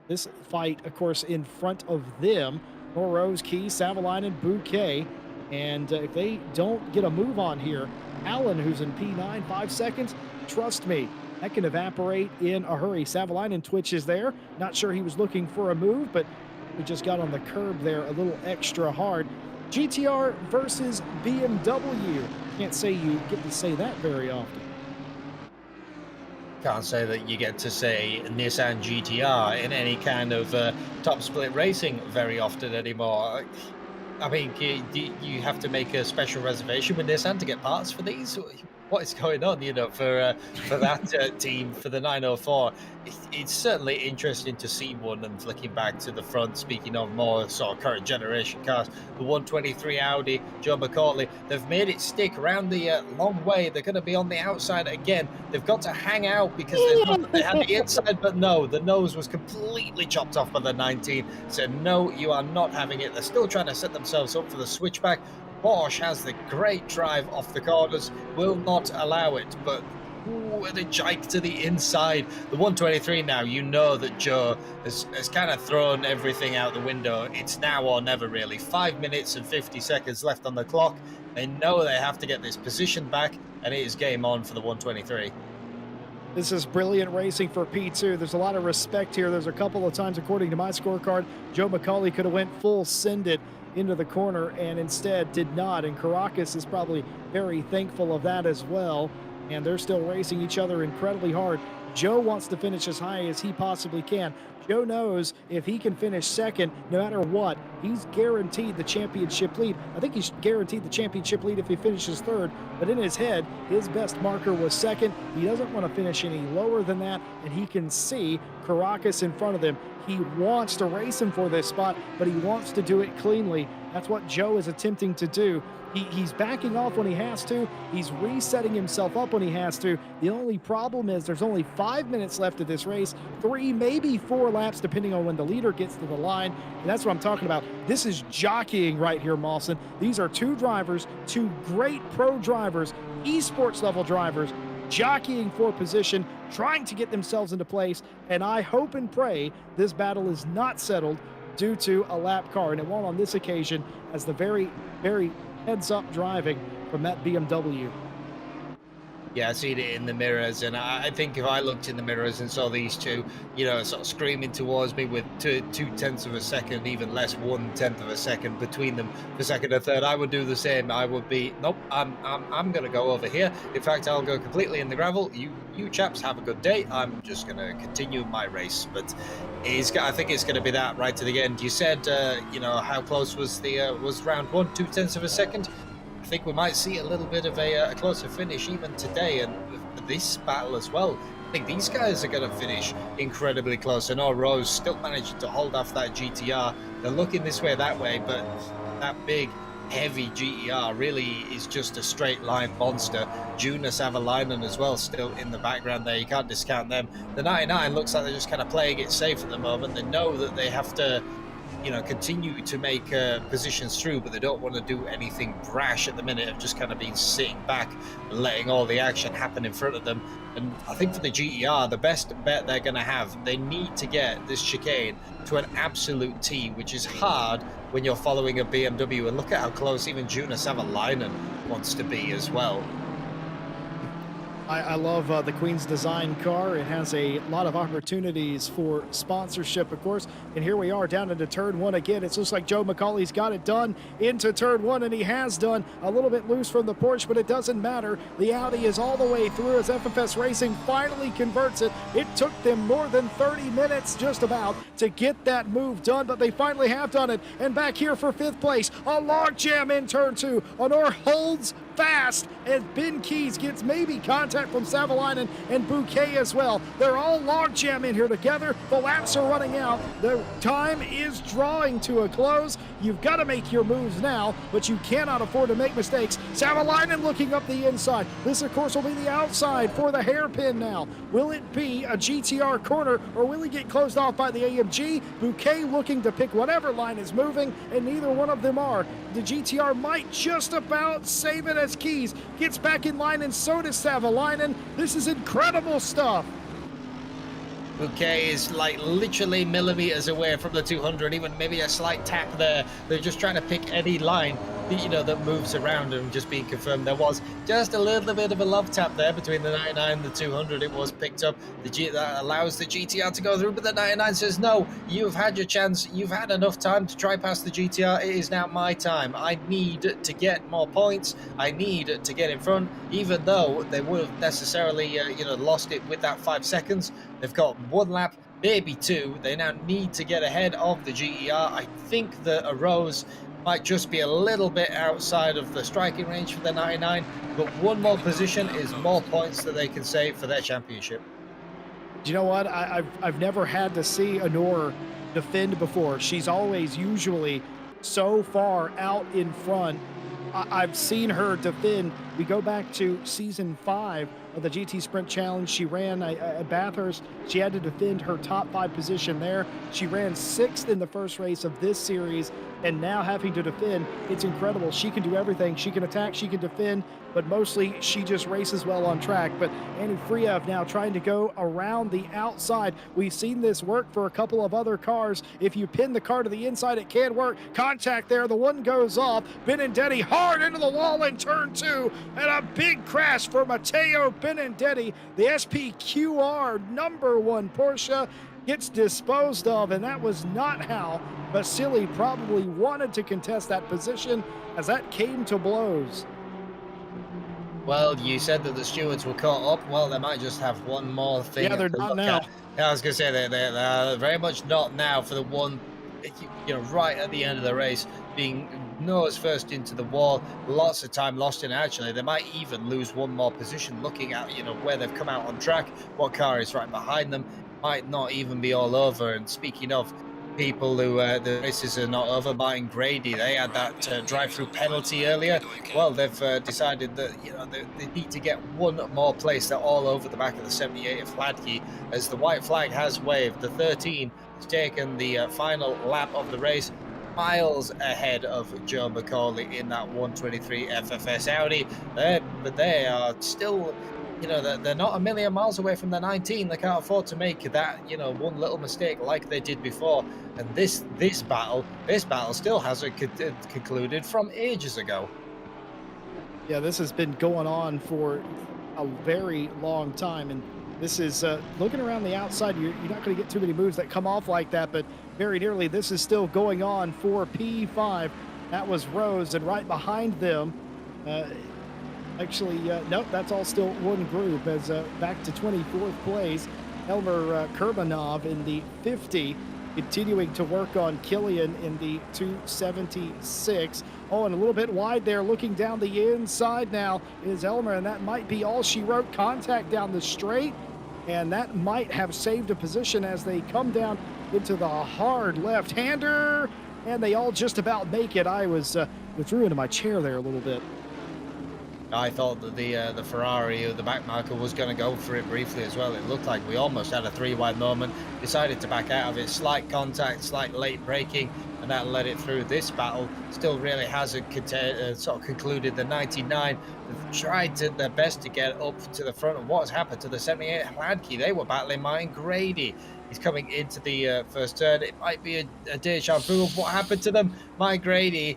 This fight, of course, in front of them, Rose, Key, Savalainen, Bouquet. And if they don't get a move on here, Allen, who's in P9, 5 seconds, trust me, that can evaporate in a hurry. Savalainen twitches there. Not sure he was looking for a move, but he just got on the curb there a little extra hard. GTR versus BMW. Can't say you get to say that very often. Can't say that you get to say Nissan GTR in any kind of top split racing very often anymore. I mean, do you have to make a special reservation with Nissan to get parts for these? what is going on, for that team, for the 904. It's certainly interesting to see one. And flicking back to the front, speaking of more sort of current generation cars, the 123 Audi, Joe McCauley, they've made it stick around the long way. They're going to be on the outside again. They've got to hang out because they had the inside, but no, the nose was completely chopped off by the 19. Said, no, you are not having it. They're still trying to set themselves up for the switchback. Porsche has the great drive off the corners, will not allow it, but ooh, the jike to the inside. The 123 now, you know that Joe has kind of thrown everything out the window. It's now or never, really. 5 minutes and 50 seconds left on the clock. They know they have to get this position back, and it is game on for the 123. This is brilliant racing for P2. There's a lot of respect here. There's a couple of times, according to my scorecard, Joe McCauley could have went full send it into the corner and instead did not. And Caracas is probably very thankful of that as well. And they're still racing each other incredibly hard. Joe wants to finish as high as he possibly can. Joe knows if he can finish second, no matter what, he's guaranteed the championship lead. I think he's guaranteed the championship lead if he finishes third, but in his head, his best marker was second. He doesn't want to finish any lower than that, and he can see Caracas in front of him. He wants to race him for this spot, but he wants to do it cleanly. That's what Joe is attempting to do. He's backing off when he has to. He's resetting himself up when he has to. The only problem is there's only 5 minutes left of this race, 3, maybe 4 laps, depending on when the leader gets to the line. And that's what I'm talking about. This is jockeying right here, Mawson. These are two drivers, two great pro drivers, esports level drivers, jockeying for position, trying to get themselves into place. And I hope and pray this battle is not settled due to a lap car. And it won't on this occasion, as the very, very heads-up driving from that BMW. Yeah, I seen it in the mirrors, and I think if I looked in the mirrors and saw these two, sort of screaming towards me with two tenths of a second, even less, 1/10 of a second between them for second and third, I would do the same. I would be, nope, I'm gonna go over here. In fact, I'll go completely in the gravel. You chaps have a good day. I'm just gonna continue my race. But I think it's gonna be that right to the end. You said, how close was was round one? 2/10 of a second. I think we might see a little bit of a closer finish even today, and this battle as well. I think these guys are going to finish incredibly close. I know Rose still managed to hold off that GTR. They're looking this way, that way, but that big, heavy GTR really is just a straight line monster. Juna Savalainen as well still in the background there. You can't discount them. The 99 looks like they're just kind of playing it safe at the moment. They know that they have to continue to make positions through, but they don't want to do anything brash at the minute of just kind of being sitting back and letting all the action happen in front of them. And I think for the GER, the best bet they're going to have, they need to get this chicane to an absolute T, which is hard when you're following a BMW. And look at how close even Juna Savalainen wants to be as well. I love the Queen's Design car. It has a lot of opportunities for sponsorship, of course. And here we are down into turn one again. It looks like Joe McCauley's got it done into turn one, and he has done. A little bit loose from the Porsche, but it doesn't matter. The Audi is all the way through as FFS Racing finally converts it. It took them more than 30 minutes just about to get that move done, but they finally have done it. And back here for 5th place, a log jam in turn two. Honor holds fast as Ben Keys gets maybe contact from Savalainen and Bouquet as well. They're all logjam in here together. The laps are running out. The time is drawing to a close. You've got to make your moves now, but you cannot afford to make mistakes. Savalainen looking up the inside. This, of course, will be the outside for the hairpin now. Will it be a GTR corner, or will he get closed off by the AMG? Bouquet looking to pick whatever line is moving, and neither one of them are. The GTR might just about save it as Keys gets back in line, and so does Savalainen. This is incredible stuff. Bouquet is like literally millimeters away from the 200, even maybe a slight tap there. They're just trying to pick any line, that moves around and just being confirmed. There was just a little bit of a love tap there between the 99 and the 200. It was picked up. That allows the GTR to go through, but the 99 says, no, you've had your chance. You've had enough time to try past the GTR. It is now my time. I need to get more points. I need to get in front, even though they would have necessarily, lost it with that 5 seconds. They've got 1 lap, maybe 2. They now need to get ahead of the GER. I think that a Rose might just be a little bit outside of the striking range for the 99, but one more position is more points that they can save for their championship. Do you know what? I've never had to see Honor defend before. She's always usually so far out in front. I've seen her defend. We go back to season 5 of the GT Sprint Challenge. She ran at Bathurst. She had to defend her top 5 position there. She ran 6th in the first race of this series, and now having to defend. It's incredible. She can do everything. She can attack, she can defend, but mostly she just races well on track. But Annie Friev now trying to go around the outside. We've seen this work for a couple of other cars. If you pin the car to the inside, it can work. Contact there. The one goes off. Benindetti hard into the wall in turn 2, and a big crash for Matteo Benindetti. The SPQR #1 Porsche gets disposed of, and that was not how Vasily probably wanted to contest that position, as that came to blows. Well, you said that the stewards were caught up. Well, they might just have one more thing Yeah, they're to not look now. at. Yeah, I was going to say they're very much not now for the one, right at the end of the race, being nose first into the wall. Lots of time lost in. Actually, they might even lose one more position. Looking at where they've come out on track, what car is right behind them, might not even be all over. And speaking of people who the races are not over, Martin Grady, they had that drive-through penalty earlier. Well, they've decided that they need to get one more place. They're all over the back of the 78 of Hladky as the white flag has waved. The 13 has taken the final lap of the race, miles ahead of Joe McCauley in that 123 FFS Audi. But they are still, they're not a million miles away from the 19. They can't afford to make that, one little mistake like they did before. And this battle still hasn't concluded from ages ago. Yeah, this has been going on for a very long time, and this is looking around the outside. You're not going to get too many moves that come off like that, but very nearly this is still going on for P5. That was Rose, and right behind them, nope, that's all still one group. As back to 24th place, Elmer Kurbanov in the 50, continuing to work on Killian in the 276. Oh, and a little bit wide there, looking down the inside now is Elmer, and that might be all she wrote. Contact down the straight, and that might have saved a position as they come down into the hard left-hander, and they all just about make it. I withdrew into my chair there a little bit. I thought that the Ferrari, the back marker, was going to go for it briefly as well. It looked like we almost had a 3-wide moment, decided to back out of it. Slight contact, slight late braking, and that led it through. This battle still really hasn't sort of concluded. The 99 have tried their best to get up to the front. And what has happened to the 78 Hladky? They were battling Martin Grady. He's coming into the first turn. It might be a deja vu of what happened to them. Martin Grady,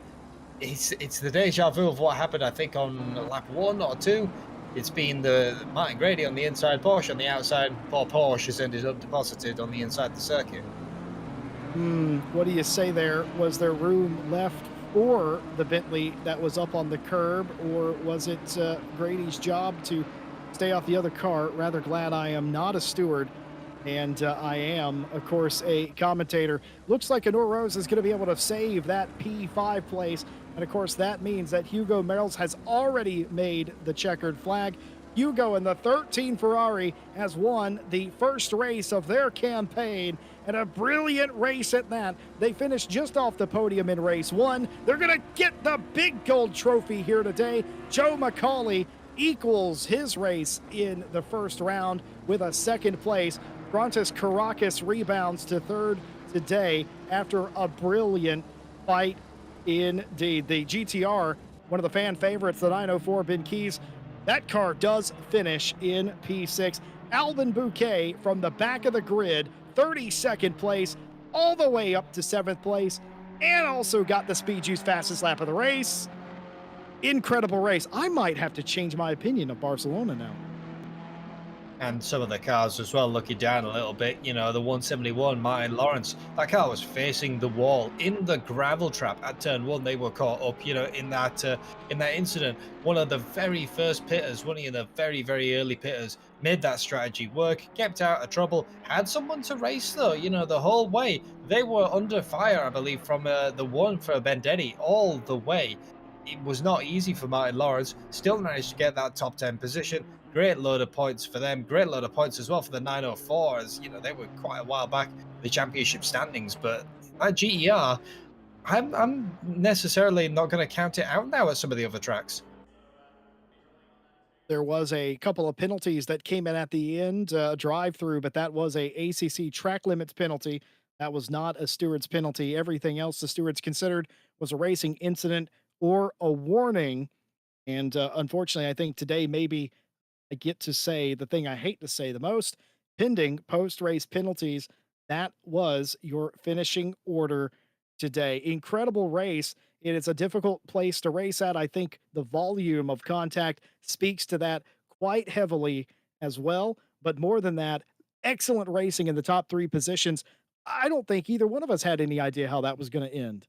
it's the deja vu of what happened, I think, on lap 1 or 2. It's been the Martin Grady on the inside, Porsche on the outside. Poor Porsche has ended up deposited on the inside of the circuit. What do you say there? Was there room left for the Bentley that was up on the curb, or was it Grady's job to stay off the other car? Rather glad I am not a steward, and I am, of course, a commentator. Looks like Honor Rose is going to be able to save that P5 place, and of course that means that Hugo Merrells has already made the checkered flag. Hugo in the 13 Ferrari has won the first race of their campaign, and a brilliant race at that. They finished just off the podium in race 1. They're going to get the big gold trophy here today. Joe McCauley equals his race in the first round with a second place. Grantis Caracas rebounds to third today after a brilliant fight indeed. The GTR, one of the fan favorites, the 904 Ben Keys, that car does finish in P6. Alvin Bouquet from the back of the grid, 32nd place, all the way up to 7th place, and also got the Speed Juice fastest lap of the race. Incredible race. I might have to change my opinion of Barcelona now. And some of the cars as well, looking down a little bit, you know, the 171 Martin Lawrence, that car was facing the wall in the gravel trap at turn one. They were caught up, you know, in that incident. One of the very first pitters, one of the very, very early pitters, made that strategy work, kept out of trouble, had someone to race though, you know, the whole way. They were under fire, I believe, from the one for Vendetti all the way. It was not easy for Martin Lawrence, still managed to get that top 10 position. Great load of points for them. Great load of points as well for the 904, as you know, they were quite a while back in the championship standings. But that GER, I'm necessarily not going to count it out now at some of the other tracks. There was a couple of penalties that came in at the end, drive through, but that was a ACC track limits penalty. That was not a steward's penalty. Everything else the stewards considered was a racing incident or a warning. And unfortunately, I think today maybe I get to say the thing I hate to say the most: pending post race penalties. That was your finishing order today. Incredible race. It is a difficult place to race at. I think the volume of contact speaks to that quite heavily as well. But more than that, excellent racing in the top three positions. I don't think either one of us had any idea how that was going to end.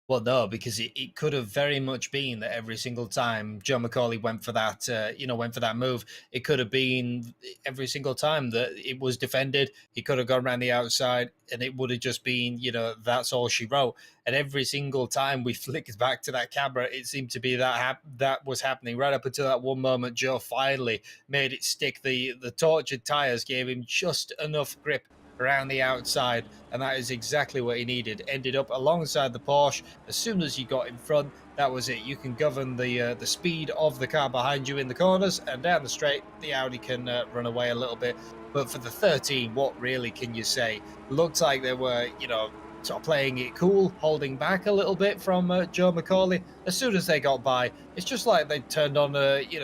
Well, no, because it could have very much been that every single time Joe McCauley went for that, went for that move, it could have been every single time that it was defended. He could have gone around the outside, and it would have just been, you know, that's all she wrote. And every single time we flicked back to that camera, it seemed to be that that was happening right up until that one moment. Joe finally made it stick. The tortured tires gave him just enough grip around the outside, and that is exactly what he needed. Ended up alongside the Porsche. As soon as you got in front, that was it. You can govern the speed of the car behind you in the corners, and down the straight, the Audi can run away a little bit. But for the 13, what really can you say? Looked like they were, you know, sort of playing it cool, holding back a little bit from Joe McCauley. As soon as they got by, it's just like they turned on,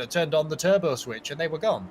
turned on the turbo switch, and they were gone.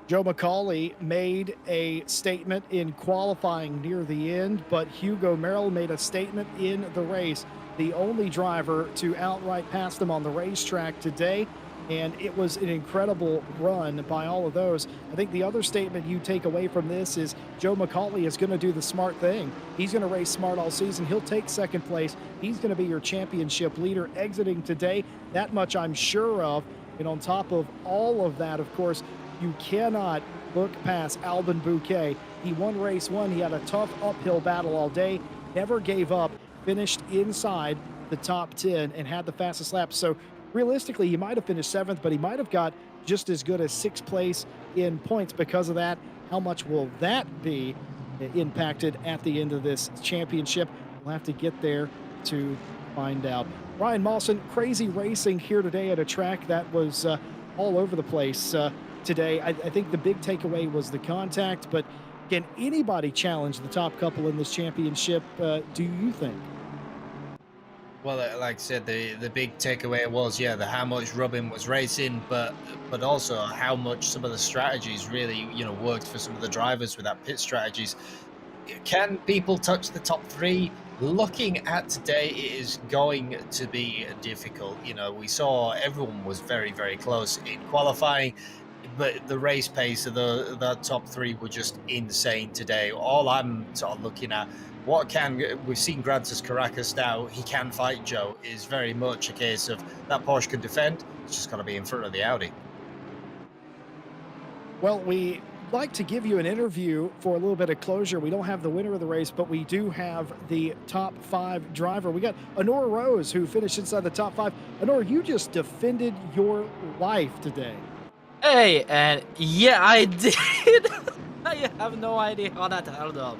Joe McCauley made a statement in qualifying near the end, but Hugo Merrill made a statement in the race. The only driver to outright pass them on the racetrack today, and it was an incredible run by all of those. I think the other statement you take away from this is Joe McCauley is going to do the smart thing. He's going to race smart all season. He'll take second place. He's going to be your championship leader exiting today. That much I'm sure of. And on top of all of that, of course, you cannot look past Albin Bouquet. He won race one. He had a tough uphill battle all day, never gave up, finished inside the top 10 and had the fastest lap. So realistically, he might have finished seventh, but he might have got just as good as sixth place in points because of that. How much will that be impacted at the end of this championship? We'll have to get there to find out. Ryan Mawson, crazy racing here today at a track that was all over the place today. I think the big takeaway was the contact, but can anybody challenge the top couple in this championship, do you think? Well, like I said, the big takeaway was, yeah, the how much Robin was racing, but also how much some of the strategies really, you know, worked for some of the drivers with that pit strategies. Can people touch the top three? Looking at today, it is going to be difficult. You know, we saw everyone was very, very close in qualifying, but the race pace of the top three were just insane today. All I'm sort of looking at, what can we've seen Grancis Caracas now, he can fight Joe, is very much a case of that Porsche can defend. It's just got to be in front of the Audi. Well, we like to give you an interview for a little bit of closure. We don't have the winner of the race, but we do have the top five driver. We got Honora Rose, who finished inside the top five. Honora, you just defended your life today. Hey, and yeah, I did. I have no idea how that held up.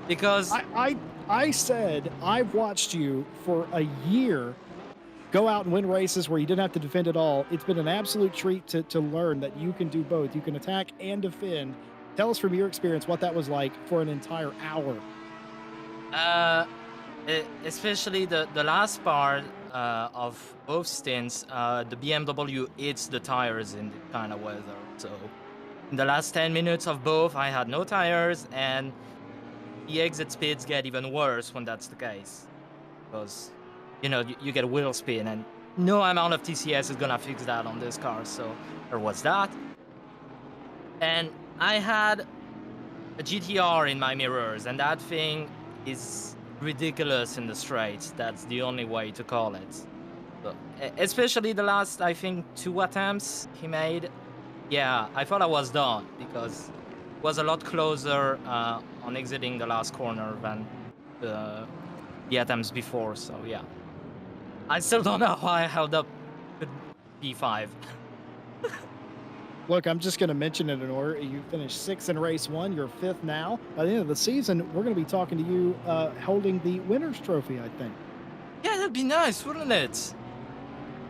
Because I said I've watched you for a year go out and win races where you didn't have to defend at all. It's been an absolute treat to learn that you can do both. You can attack and defend. Tell us from your experience what that was like for an entire hour. uh, especially the last part of both stints, the BMW hits the tires in the kind of weather. So in the last 10 minutes of both, I had no tires, and the exit speeds get even worse when that's the case. Because, you know, you get wheel spin, and no amount of TCS is gonna fix that on this car. So there was that. And I had a GTR in my mirrors, and that thing is ridiculous in the straight. That's the only way to call it. So, especially the last, I think, two attempts he made. Yeah, I thought I was done because it was a lot closer on exiting the last corner than the the attempts before. So yeah, I still don't know how I held up with P5. Look, I'm just going to mention it in order. You finished sixth in race one. You're fifth now. By the end of the season, we're going to be talking to you holding the winner's trophy, I think. Yeah, that'd be nice, wouldn't it?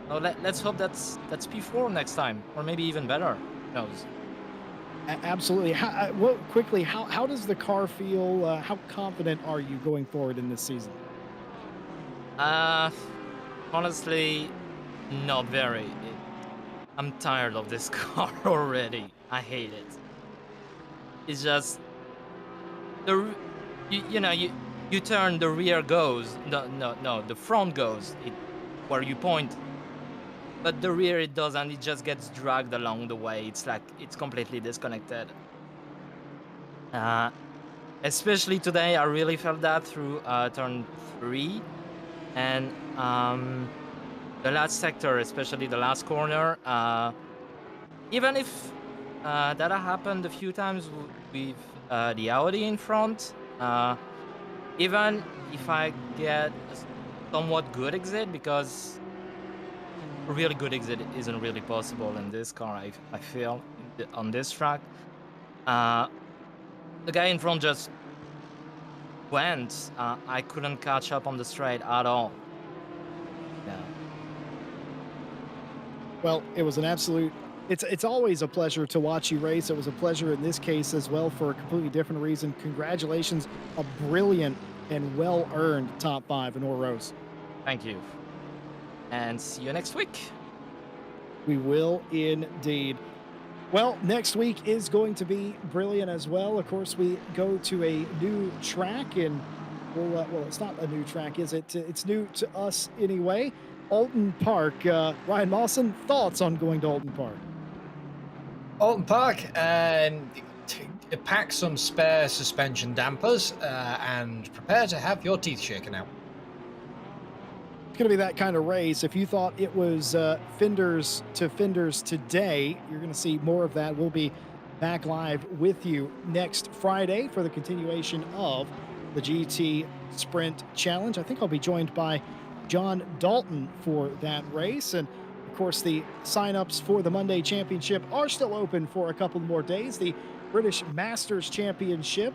Oh, let's hope that's P4 next time, or maybe even better. Who knows? Absolutely. Well, quickly, how does the car feel? How confident are you going forward in this season? Uh, honestly, not very. I'm tired of this car already. I hate it. It's just you turn, the rear goes. No, the front goes. Where you point, but the rear it doesn't. It just gets dragged along the way. It's like it's completely disconnected. Uh, especially today, I really felt that through turn 3, and the last sector, especially the last corner. Even if that happened a few times with the Audi in front, even if I get a somewhat good exit, because a really good exit isn't really possible in this car, I feel, on this track. Uh, the guy in front just went. I couldn't catch up on the straight at all. Yeah. Well, it was an absolute. It's always a pleasure to watch you race. It was a pleasure in this case as well for a completely different reason. Congratulations, a brilliant and well earned top five in Oros. Thank you. And see you next week. We will indeed. Well, next week is going to be brilliant as well. Of course, we go to a new track, and well, it's not a new track, is it? It's new to us anyway. Alton Park. Ryan Mawson, thoughts on going to Alton Park? Alton Park, and pack some spare suspension dampers and prepare to have your teeth shaken out. It's going to be that kind of race. If you thought it was fenders to fenders today, you're going to see more of that. We'll be back live with you next Friday for the continuation of the GT Sprint Challenge. I think I'll be joined by John Dalton for that race. And of course, the signups for the Monday Championship are still open for a couple more days. The British Masters Championship,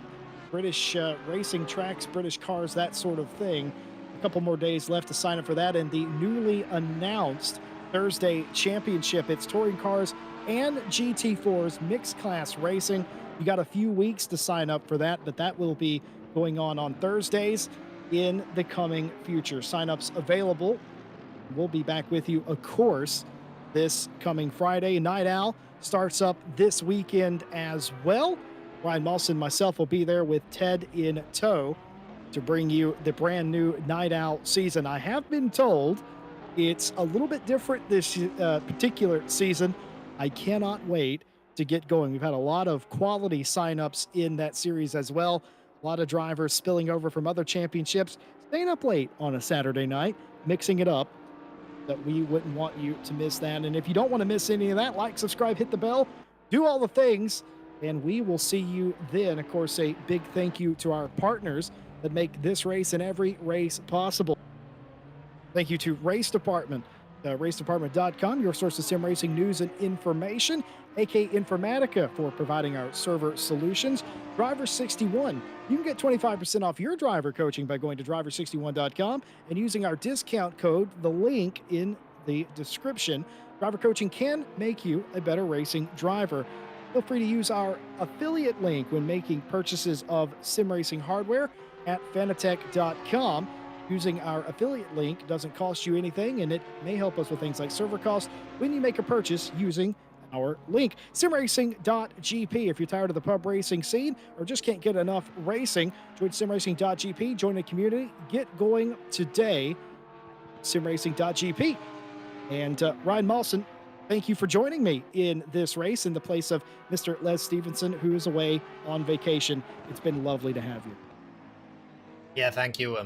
British racing tracks, British cars, that sort of thing. A couple more days left to sign up for that. And the newly announced Thursday Championship, it's touring cars and GT4s, mixed class racing. You got a few weeks to sign up for that, but that will be going on Thursdays in the coming future. Signups available. We'll be back with you, of course, this coming Friday. Night Owl starts up this weekend as well. Ryan Mawson, myself, will be there with Ted in tow to bring you the brand new Night Owl season. I have been told it's a little bit different this particular season. I cannot wait to get going. We've had a lot of quality signups in that series as well. A lot of drivers spilling over from other championships, staying up late on a Saturday night, mixing it up. That we wouldn't want you to miss that. And if you don't want to miss any of that, like, subscribe, hit the bell, do all the things, and we will see you then. Of course, a big thank you to our partners that make this race and every race possible. Thank you to Race Department, racedepartment.com, your source of sim racing news and information, AK Informatica for providing our server solutions, Driver61. You can get 25% off your driver coaching by going to driver61.com and using our discount code, the link in the description. Driver coaching can make you a better racing driver. Feel free to use our affiliate link when making purchases of sim racing hardware at fanatec.com. Using our affiliate link doesn't cost you anything, and it may help us with things like server costs when you make a purchase using our link. Simracing.gp. If you're tired of the pub racing scene or just can't get enough racing, join simracing.gp, join a community, get going today. Simracing.gp. And Ryan Mawson, Thank you for joining me in this race in the place of Mr. Les Stevenson, who is away on vacation. It's been lovely to have you. Yeah, thank you.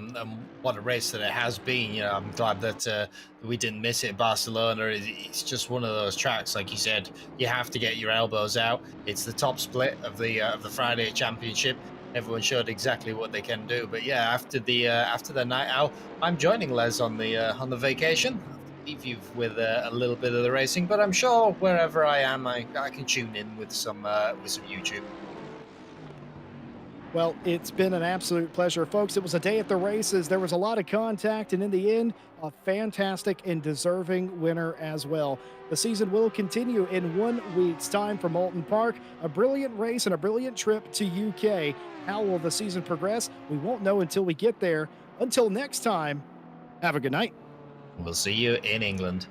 What a race that it has been. I'm glad that we didn't miss it. Barcelona, it's just one of those tracks, like you said, you have to get your elbows out. It's the top split of the Friday Championship. Everyone showed exactly what they can do. But yeah, after the night out, I'm joining Les on the vacation. I have to leave you with a little bit of the racing, but I'm sure wherever I am, I can tune in with some YouTube. Well, it's been an absolute pleasure, folks. It was a day at the races. There was a lot of contact, and in the end, a fantastic and deserving winner as well. The season will continue in 1 week's time from Alton Park. A brilliant race and a brilliant trip to UK. How will the season progress? We won't know until we get there. Until next time, have a good night. We'll see you in England.